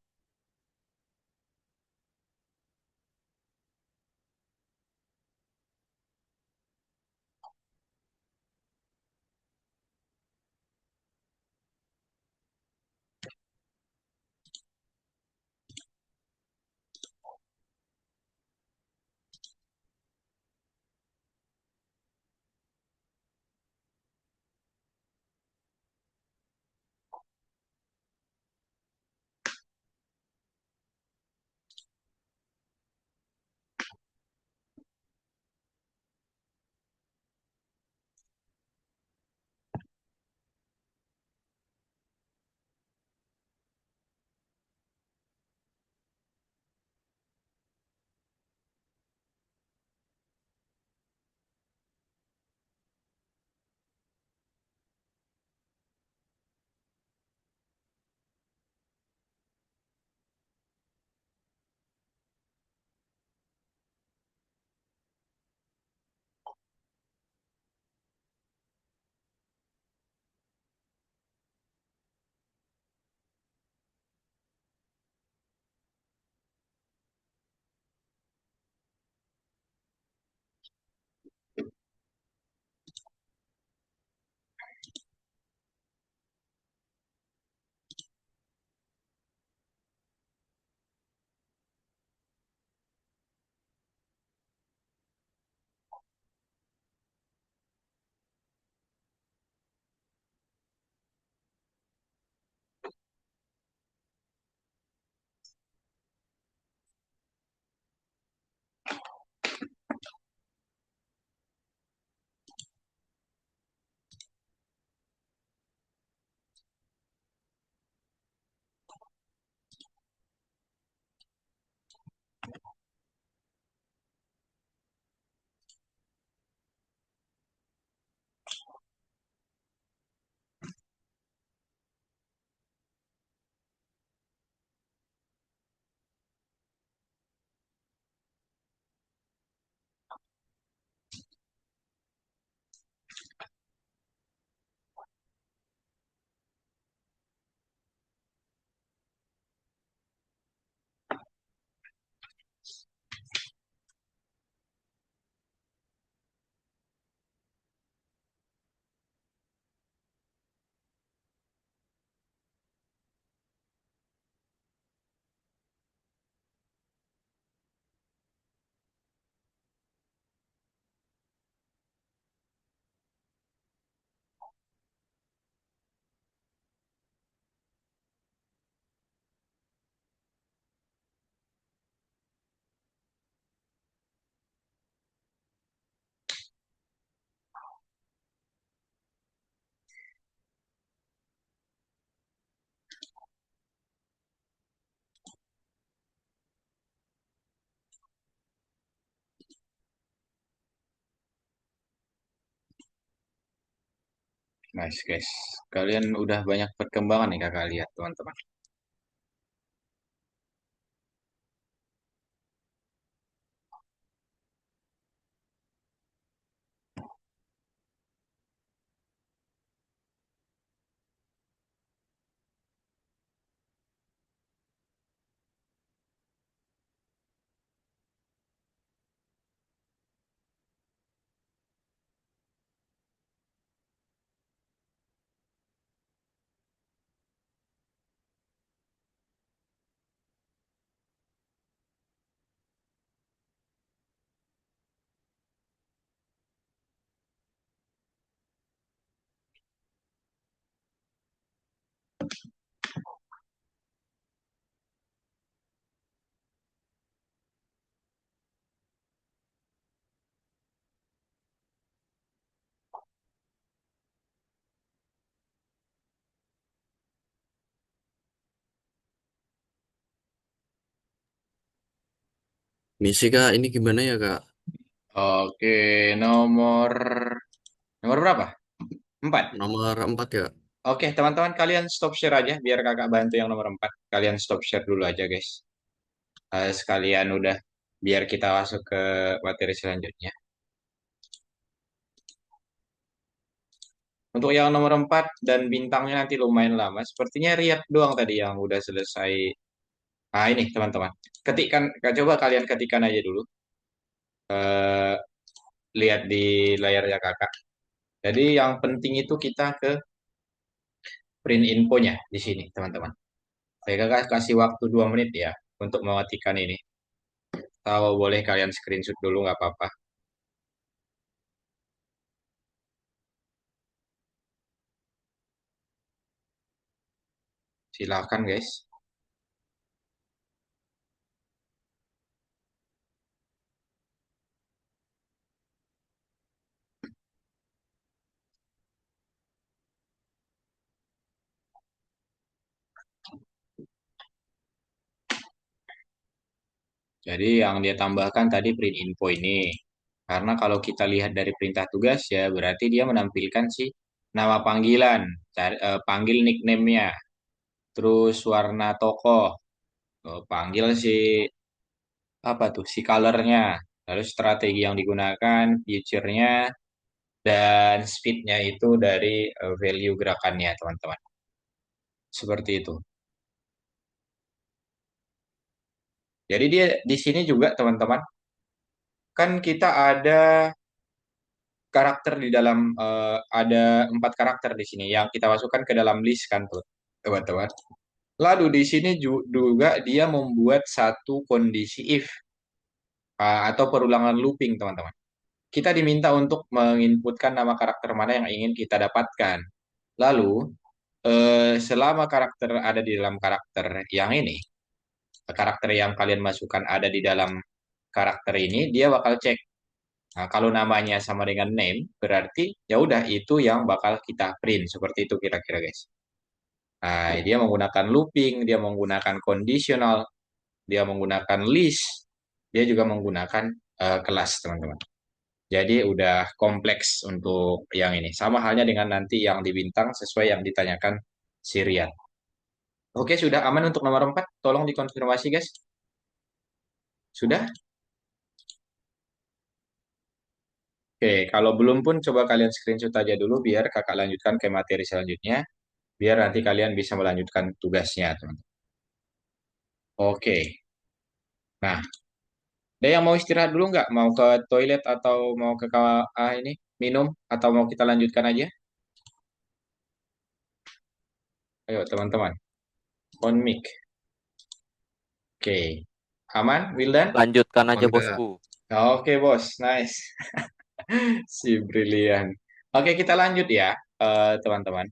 Nice guys. Kalian udah banyak perkembangan nih kakak lihat teman-teman. Misi kak, ini gimana ya kak? Oke, nomor nomor berapa? 4. Nomor 4 ya. Oke, teman-teman kalian stop share aja biar kakak bantu yang nomor 4. Kalian stop share dulu aja guys. sekalian udah biar kita masuk ke materi selanjutnya. Untuk yang nomor 4 dan bintangnya nanti lumayan lama. Sepertinya Riyad doang tadi yang udah selesai. Nah ini teman-teman. Ketikkan, coba kalian ketikkan aja dulu. Eh, lihat di layarnya kakak. Jadi yang penting itu kita ke print infonya di sini teman-teman. Saya kakak kasih waktu 2 menit ya untuk mematikan ini. Tahu boleh kalian screenshot dulu nggak apa-apa. Silakan guys. Jadi yang dia tambahkan tadi print info ini. Karena kalau kita lihat dari perintah tugas ya berarti dia menampilkan si nama panggilan, panggil nickname-nya, terus warna tokoh, panggil si apa tuh si color-nya, lalu strategi yang digunakan, feature-nya, dan speed-nya itu dari value gerakannya teman-teman. Seperti itu. Jadi dia di sini juga teman-teman, kan kita ada karakter di dalam ada 4 karakter di sini yang kita masukkan ke dalam list kan tuh teman-teman. Lalu di sini juga dia membuat satu kondisi if atau perulangan looping teman-teman. Kita diminta untuk menginputkan nama karakter mana yang ingin kita dapatkan. Lalu selama karakter ada di dalam karakter yang ini, karakter yang kalian masukkan ada di dalam karakter ini, dia bakal cek. Nah, kalau namanya sama dengan name, berarti ya udah itu yang bakal kita print. Seperti itu kira-kira guys. Nah, dia menggunakan looping, dia menggunakan conditional, dia menggunakan list, dia juga menggunakan kelas teman-teman. Jadi udah kompleks untuk yang ini. Sama halnya dengan nanti yang di bintang sesuai yang ditanyakan si Rian. Oke, sudah aman untuk nomor 4. Tolong dikonfirmasi guys. Sudah? Oke, kalau belum pun coba kalian screenshot aja dulu biar kakak lanjutkan ke materi selanjutnya. Biar nanti kalian bisa melanjutkan tugasnya, teman-teman. Oke. Nah, ada yang mau istirahat dulu nggak? Mau ke toilet atau mau ke ini minum atau mau kita lanjutkan aja? Ayo teman-teman, on mic. Oke, aman, Wildan? Lanjutkan aja Mangga. bosku. Oke bos, nice. Si brilian. Oke, kita lanjut ya, teman-teman.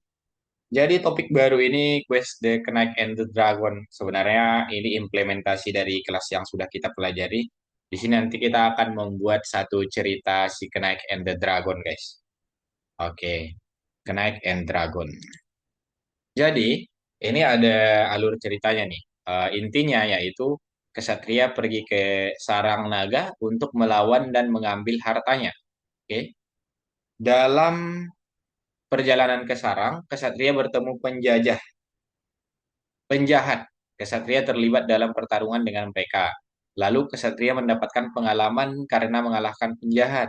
Jadi topik baru ini Quest the Knight and the Dragon. Sebenarnya ini implementasi dari kelas yang sudah kita pelajari. Di sini nanti kita akan membuat satu cerita si Knight and the Dragon, guys. Oke, Knight and Dragon. Jadi, ini ada alur ceritanya nih. Intinya yaitu kesatria pergi ke sarang naga untuk melawan dan mengambil hartanya. Oke. Dalam perjalanan ke sarang, kesatria bertemu penjahat. Kesatria terlibat dalam pertarungan dengan mereka. Lalu kesatria mendapatkan pengalaman karena mengalahkan penjahat.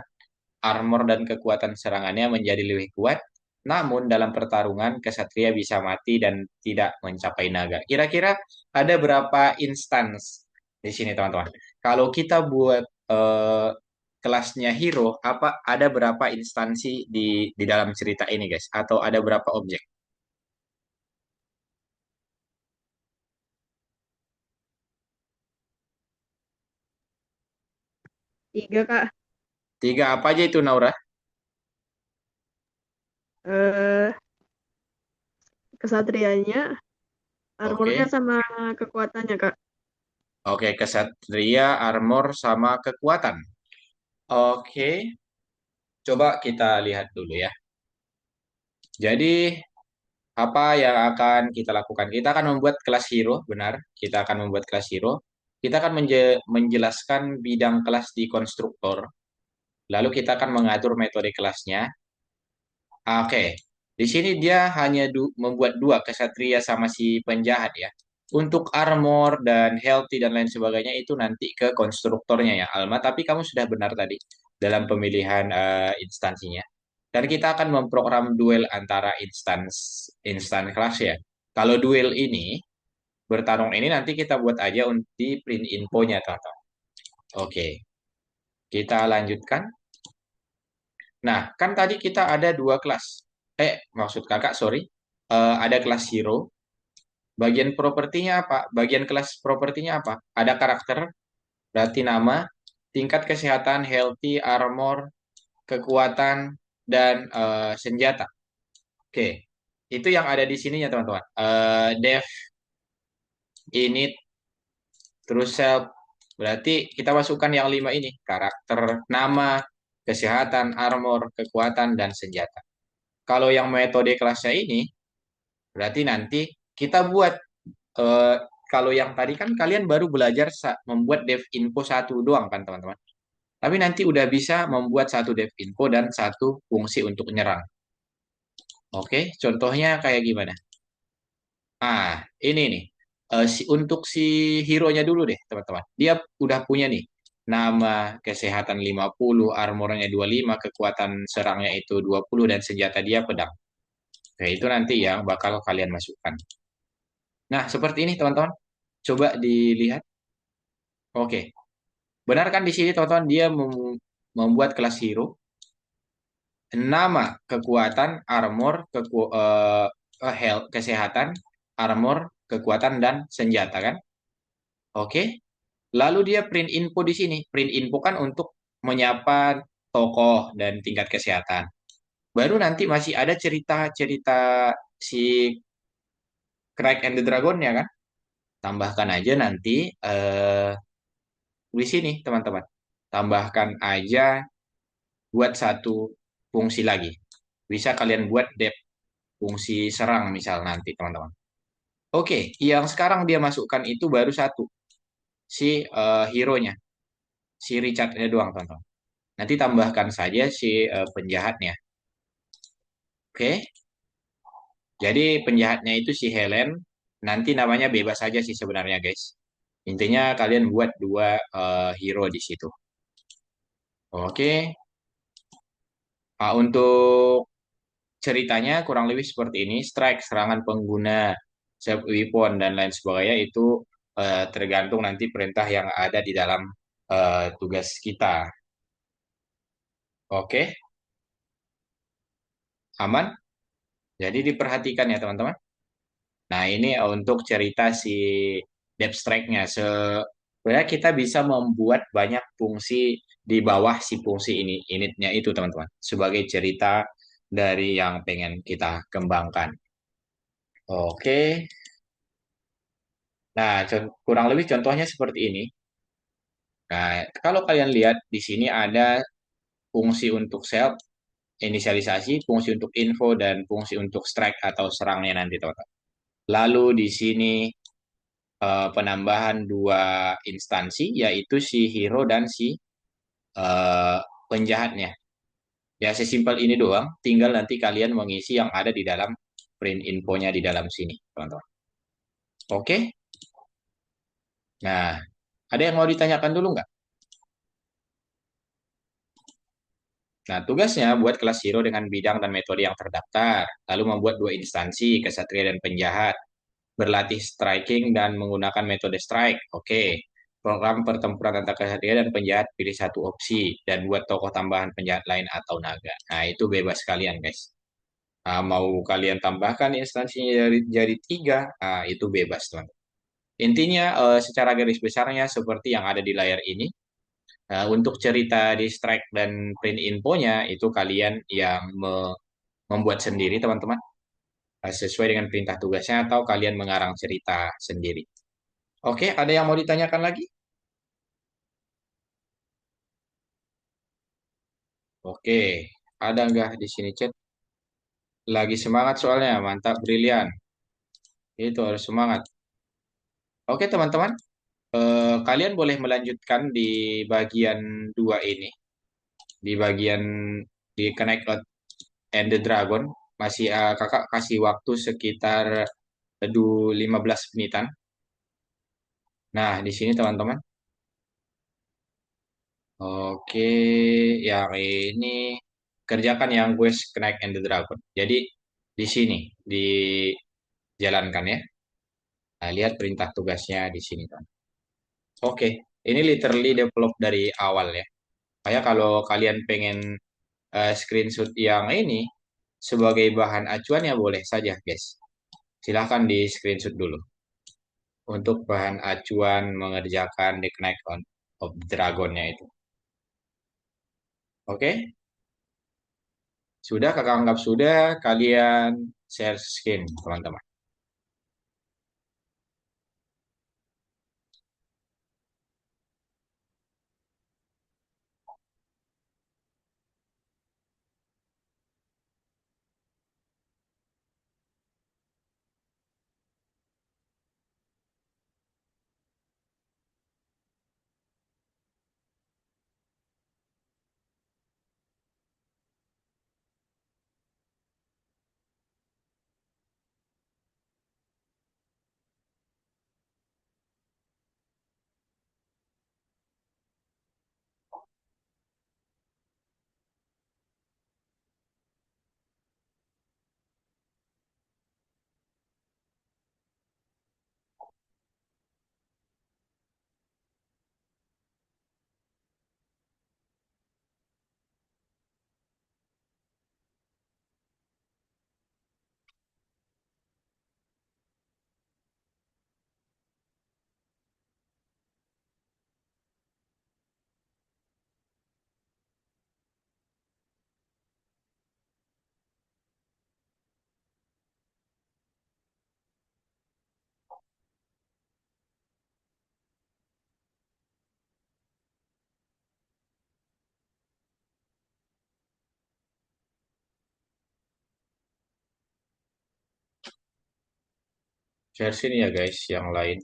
Armor dan kekuatan serangannya menjadi lebih kuat. Namun dalam pertarungan kesatria bisa mati dan tidak mencapai naga. Kira-kira ada berapa instance di sini teman-teman? Kalau kita buat kelasnya hero, apa ada berapa instansi di dalam cerita ini guys? Atau ada berapa objek? 3, Kak. 3 apa aja itu Naura? Eh, kesatrianya, armornya Oke. sama kekuatannya, Kak. Oke, kesatria, armor, sama kekuatan. Oke, coba kita lihat dulu ya. Jadi, apa yang akan kita lakukan? Kita akan membuat kelas hero, benar. Kita akan membuat kelas hero. Kita akan menjelaskan bidang kelas di konstruktor. Lalu kita akan mengatur metode kelasnya. Oke, di sini dia hanya membuat 2, kesatria sama si penjahat ya. Untuk armor dan healthy dan lain sebagainya itu nanti ke konstruktornya ya, Alma. Tapi kamu sudah benar tadi dalam pemilihan instansinya. Dan kita akan memprogram duel antara instan kelas ya. Kalau duel ini, bertarung ini nanti kita buat aja di print infonya, teman-teman. Oke, kita lanjutkan. Nah, kan tadi kita ada dua kelas. Maksud kakak, sorry. Ada kelas hero. Bagian propertinya apa? Bagian kelas propertinya apa? Ada karakter, berarti nama, tingkat kesehatan, healthy, armor, kekuatan, dan senjata. Oke, itu yang ada di sininya teman-teman. Dev, init, terus self. Berarti kita masukkan yang 5 ini. Karakter, nama, kesehatan, armor, kekuatan, dan senjata. Kalau yang metode kelasnya ini, berarti nanti kita buat eh, kalau yang tadi kan kalian baru belajar membuat dev info satu doang kan teman-teman. Tapi nanti udah bisa membuat satu dev info dan satu fungsi untuk menyerang. Oke, contohnya kayak gimana? Ini nih. Untuk si hero-nya dulu deh, teman-teman. Dia udah punya nih. Nama, kesehatan 50, armornya 25, kekuatan serangnya itu 20, dan senjata dia pedang. Nah, itu nanti yang bakal kalian masukkan. Nah, seperti ini, teman-teman. Coba dilihat. Oke. Benar kan di sini, teman-teman, dia membuat kelas hero. Nama, kekuatan, armor, health, kesehatan, armor, kekuatan, dan senjata kan? Oke. Lalu dia print info di sini. Print info kan untuk menyapa tokoh dan tingkat kesehatan. Baru nanti masih ada cerita-cerita si Crack and the Dragon-nya kan. Tambahkan aja nanti di sini teman-teman. Tambahkan aja buat satu fungsi lagi. Bisa kalian buat depth fungsi serang misal nanti teman-teman. Oke, yang sekarang dia masukkan itu baru satu. Si hero-nya. Si Richard-nya doang teman-teman. Nanti tambahkan saja si penjahatnya. Oke. Jadi penjahatnya itu si Helen. Nanti namanya bebas saja sih sebenarnya guys. Intinya kalian buat dua hero di situ. Oke. Untuk ceritanya kurang lebih seperti ini. Strike, serangan pengguna, save weapon, dan lain sebagainya itu tergantung nanti perintah yang ada di dalam tugas kita. Oke. Aman? Jadi diperhatikan ya teman-teman. Nah, ini untuk cerita si depth strike-nya. Sebenarnya kita bisa membuat banyak fungsi di bawah si fungsi ini, initnya itu teman-teman. Sebagai cerita dari yang pengen kita kembangkan. Oke. Nah, kurang lebih contohnya seperti ini. Nah, kalau kalian lihat di sini ada fungsi untuk self, inisialisasi, fungsi untuk info, dan fungsi untuk strike atau serangnya nanti teman-teman. Lalu di sini penambahan dua instansi, yaitu si hero dan si penjahatnya. Ya, sesimpel ini doang. Tinggal nanti kalian mengisi yang ada di dalam print infonya di dalam sini, teman-teman. Oke? Nah, ada yang mau ditanyakan dulu nggak? Nah, tugasnya buat kelas hero dengan bidang dan metode yang terdaftar, lalu membuat dua instansi, kesatria dan penjahat, berlatih striking dan menggunakan metode strike. Oke. Program pertempuran antara kesatria dan penjahat, pilih satu opsi, dan buat tokoh tambahan penjahat lain atau naga. Nah, itu bebas kalian, guys. Mau kalian tambahkan instansinya jadi 3, itu bebas, teman. Intinya, secara garis besarnya seperti yang ada di layar ini. Untuk cerita di strike dan print infonya itu kalian yang membuat sendiri teman-teman, sesuai dengan perintah tugasnya atau kalian mengarang cerita sendiri. Oke, ada yang mau ditanyakan lagi? Oke, ada nggak di sini chat? Lagi semangat soalnya, mantap, brilian. Itu harus semangat. Oke teman-teman, kalian boleh melanjutkan di bagian 2 ini. Di bagian di Connect and the Dragon, masih kakak kasih waktu sekitar 15 menitan Nah, di sini teman-teman. Oke, yang ini kerjakan yang quest Knight and the Dragon. Jadi di sini dijalankan ya. Nah, lihat perintah tugasnya di sini, kan. Oke, ini literally develop dari awal ya. Kayak kalau kalian pengen screenshot yang ini sebagai bahan acuan ya boleh saja, guys. Silahkan di screenshot dulu untuk bahan acuan mengerjakan The Knight of Dragon-nya itu. Oke, sudah kakak anggap sudah kalian share screen, teman-teman. Share sini ya guys, yang lain.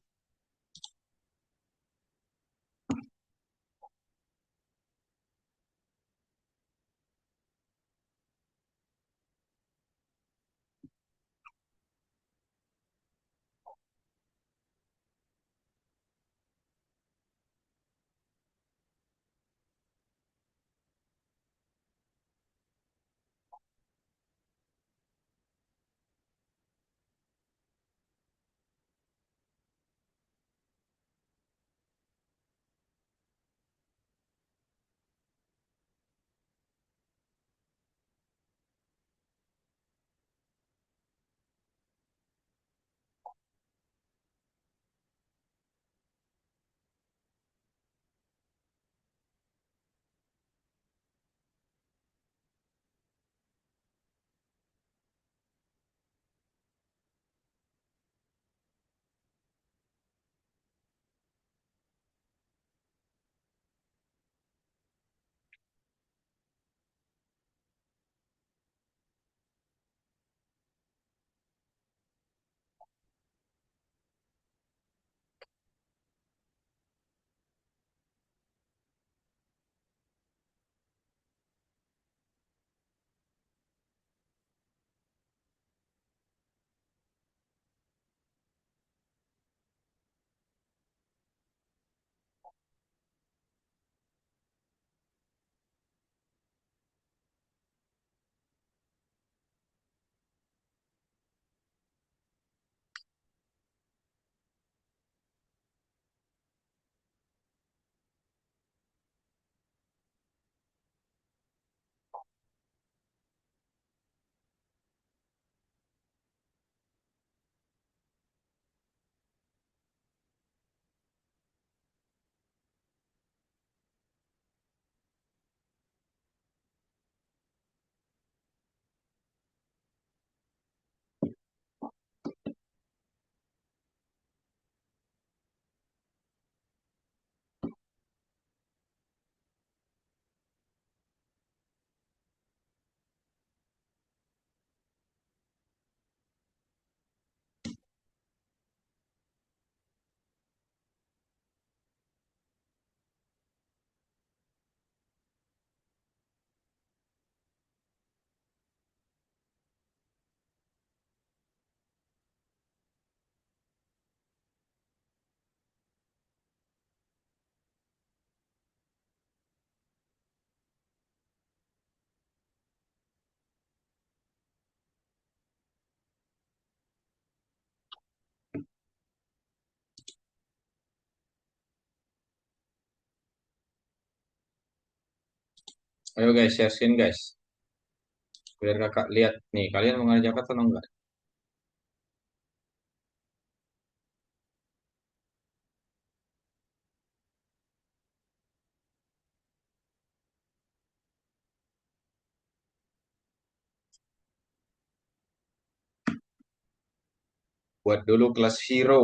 Ayo guys, share screen guys. Biar kakak lihat nih, kalian mengerjakan atau enggak? Buat dulu kelas hero.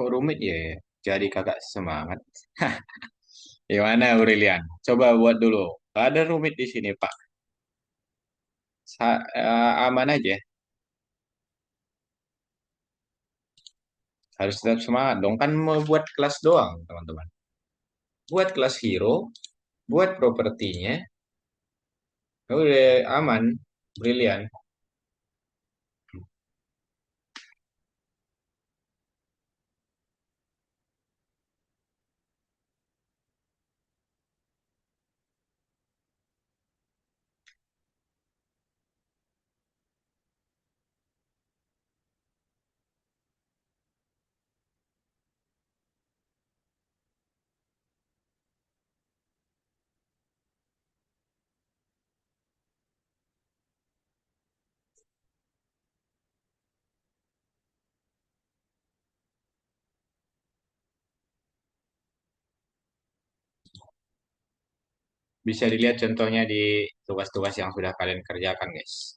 Kok rumit ya? Jadi kakak semangat. Gimana Brilian? Coba buat dulu. Gak ada rumit di sini Pak. Aman aja. Harus tetap semangat dong. Kan mau buat kelas doang teman-teman. Buat kelas hero, buat propertinya, udah aman, brilian. Bisa dilihat contohnya di tugas-tugas yang sudah kalian kerjakan, guys.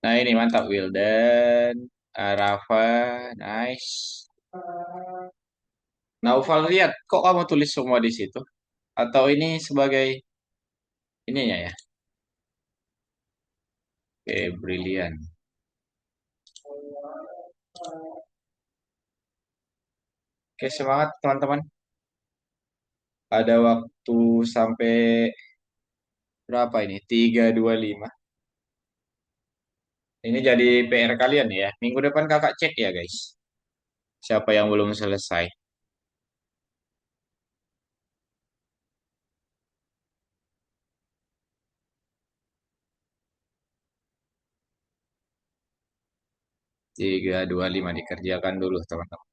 Nah, ini mantap, Wildan. Rafa, nice. Naufal, lihat, kok kamu tulis semua di situ? Atau ini sebagai ininya ya? Oke, brilian. Oke, semangat teman-teman. Ada waktu sampai berapa ini? 3:25. Ini jadi PR kalian ya. Minggu depan kakak cek ya guys. Siapa yang belum selesai. 3:25 dikerjakan dulu teman-teman.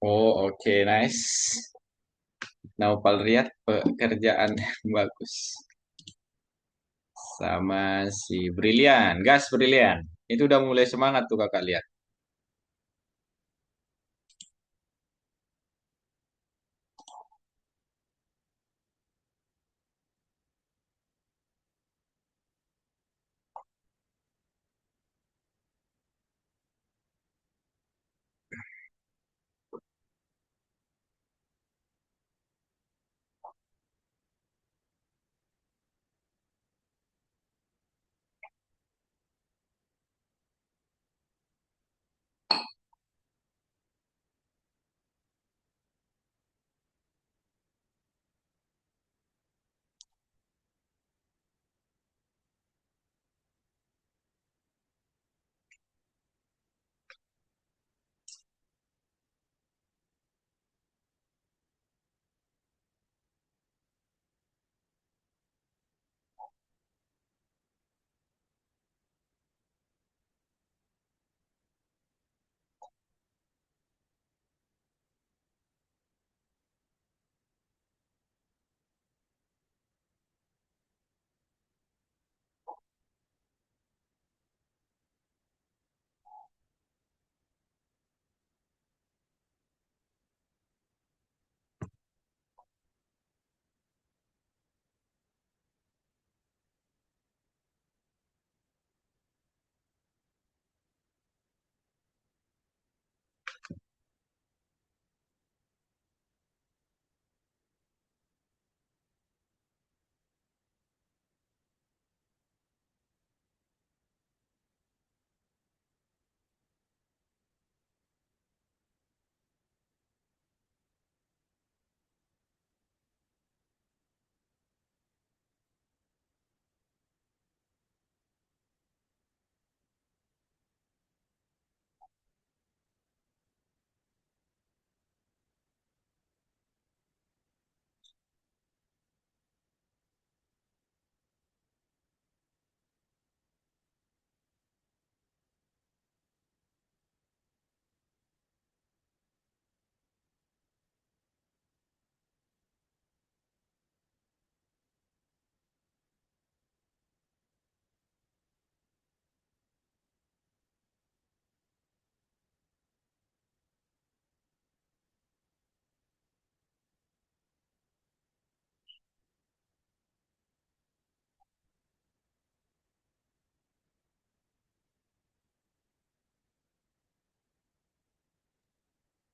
Oh, oke, nice. Naufal, lihat pekerjaan yang bagus. Sama si Brilian. Gas Brilian. Itu udah mulai semangat tuh kakak lihat.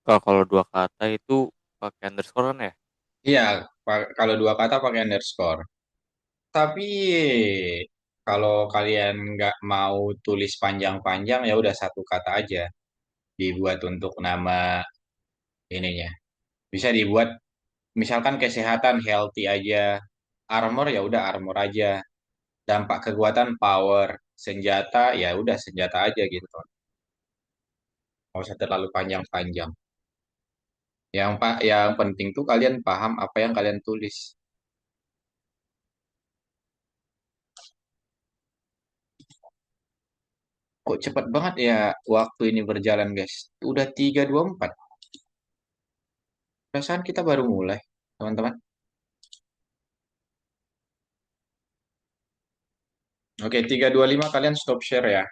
Kalau dua kata itu pakai underscore kan ya? Iya, kalau dua kata pakai underscore. Tapi kalau kalian nggak mau tulis panjang-panjang, ya udah satu kata aja dibuat untuk nama ininya. Bisa dibuat misalkan kesehatan healthy aja, armor ya udah armor aja, dampak kekuatan power, senjata ya udah senjata aja gitu. Nggak usah terlalu panjang-panjang. Yang penting tuh kalian paham apa yang kalian tulis. Kok cepat banget ya waktu ini berjalan, guys. Udah 3:24. Perasaan kita baru mulai, teman-teman. Oke, 3:25 kalian stop share ya.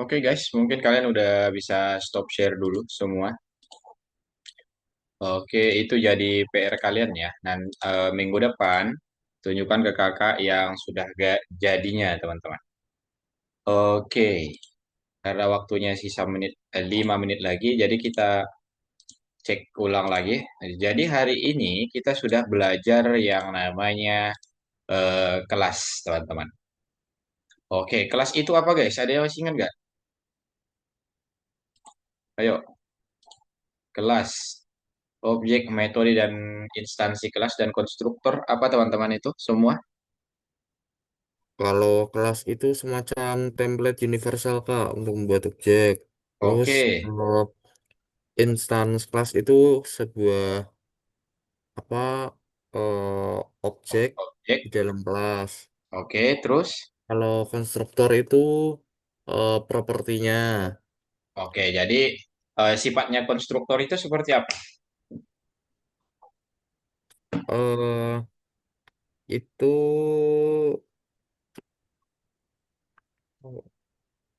Oke guys, mungkin kalian udah bisa stop share dulu semua. Oke, itu jadi PR kalian ya. Minggu depan tunjukkan ke kakak yang sudah gak jadinya, teman-teman. Oke, karena waktunya sisa 5 menit lagi, jadi kita cek ulang lagi. Jadi hari ini kita sudah belajar yang namanya kelas, teman-teman. Oke, kelas itu apa guys? Ada yang masih ingat nggak? Ayo, kelas, objek, metode, dan instansi kelas dan konstruktor. Apa teman-teman itu semua? Kalau kelas itu semacam template universal Kak untuk membuat objek. Terus Oke, kalau instance kelas itu sebuah apa objek objek. di dalam kelas. Oke, terus? Kalau konstruktor itu propertinya. Oke, jadi sifatnya konstruktor itu seperti apa? eh itu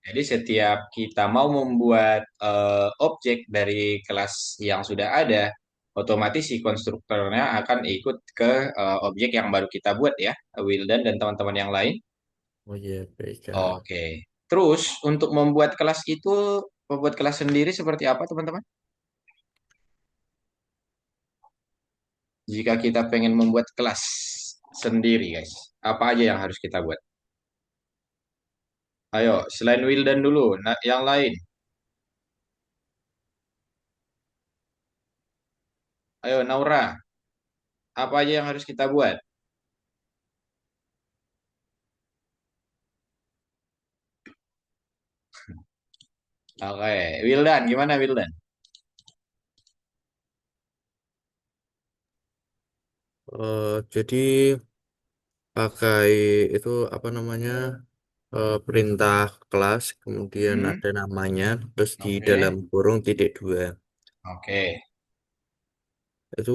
Jadi setiap kita mau membuat objek dari kelas yang sudah ada, otomatis si konstruktornya akan ikut ke objek yang baru kita buat ya, Wildan dan teman-teman yang lain. oh iya baik Kak. Oke. Terus untuk membuat kelas itu, membuat kelas sendiri seperti apa teman-teman? Jika kita pengen membuat kelas sendiri guys, apa aja yang harus kita buat? Ayo, selain Wildan dulu, nah, yang lain. Ayo, Naura, apa aja yang harus kita buat? Oke, Wildan, gimana Wildan? Jadi pakai itu apa namanya perintah kelas kemudian Hmm, ada namanya terus di oke, dalam kurung titik dua oke. itu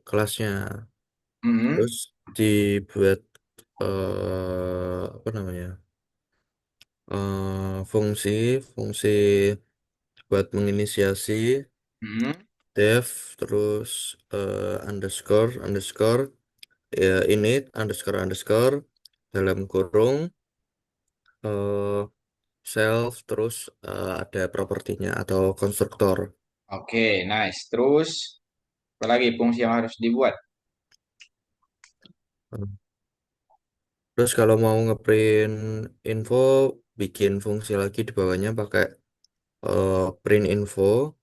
kelasnya Hmm, terus dibuat apa namanya fungsi fungsi buat menginisiasi hmm, def terus underscore underscore ya init underscore underscore dalam kurung eh, self terus ada propertinya atau konstruktor. oke, nice. Terus, apa lagi fungsi yang harus dibuat? Terus kalau mau ngeprint info bikin fungsi lagi di bawahnya pakai print info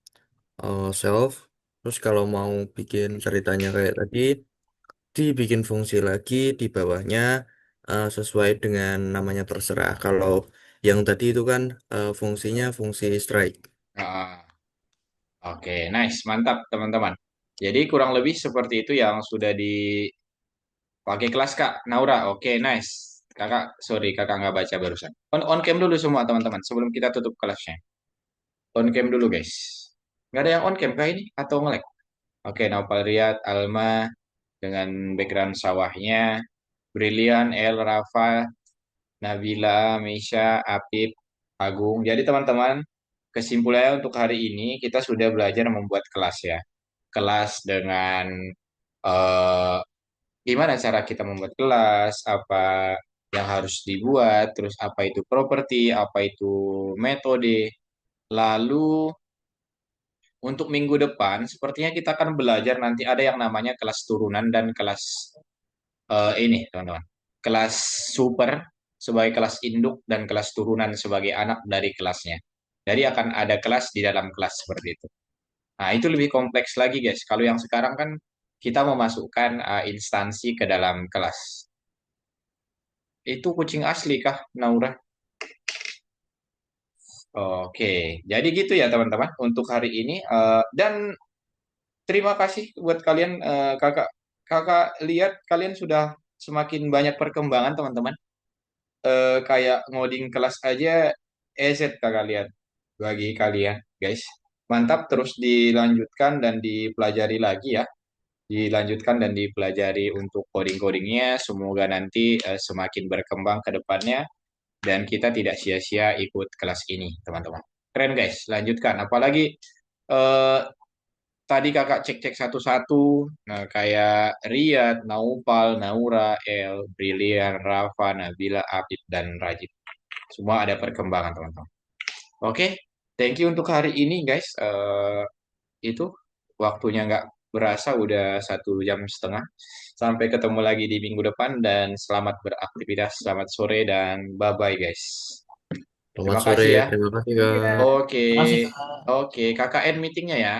self. Terus kalau mau bikin ceritanya kayak tadi dibikin fungsi lagi di bawahnya sesuai dengan namanya terserah. Kalau yang tadi itu kan fungsinya fungsi strike. Ah, oke, nice, mantap teman-teman. Jadi kurang lebih seperti itu yang sudah dipakai kelas Kak Naura. Oke, nice. Kakak, sorry kakak nggak baca barusan. On cam dulu semua teman-teman sebelum kita tutup kelasnya. On cam dulu guys. Nggak ada yang on cam kah ini? Atau nge-lag? Oke, Naufal Riyad, Alma dengan background sawahnya. Brilian, El, Rafa, Nabila, Meisha, Apip, Agung. Jadi teman-teman, kesimpulannya untuk hari ini kita sudah belajar membuat kelas ya. Kelas dengan eh, gimana cara kita membuat kelas, apa yang harus dibuat, terus apa itu properti, apa itu metode. Lalu untuk minggu depan, sepertinya kita akan belajar nanti ada yang namanya kelas turunan dan kelas ini, teman-teman. Kelas super sebagai kelas induk dan kelas turunan sebagai anak dari kelasnya. Jadi akan ada kelas di dalam kelas seperti itu. Nah, itu lebih kompleks lagi, guys. Kalau yang sekarang kan kita memasukkan instansi ke dalam kelas. Itu kucing asli kah, Naura? Oke, jadi gitu ya teman-teman untuk hari ini. Dan terima kasih buat kalian, kakak. Kakak lihat kalian sudah semakin banyak perkembangan teman-teman. Kayak ngoding kelas aja EZ kakak lihat bagi kalian guys. Mantap, terus dilanjutkan dan dipelajari lagi ya. Dilanjutkan dan dipelajari untuk coding-codingnya. Semoga nanti semakin berkembang ke depannya dan kita tidak sia-sia ikut kelas ini teman-teman. Keren guys, lanjutkan. Apalagi eh, tadi kakak cek-cek satu-satu, nah kayak Riyad, Naupal, Naura, El, Brilian, Rafa, Nabila, Apip, dan Rajib. Semua ada perkembangan teman-teman. Oke, thank you untuk hari ini guys. Itu waktunya nggak berasa udah 1 jam setengah. Sampai ketemu lagi di minggu depan dan selamat beraktivitas, selamat sore dan bye-bye guys. Selamat Terima sore, kasih ya. terima kasih Iya. Kak. Oke, Makasih, Kak. oke, KKN meetingnya ya.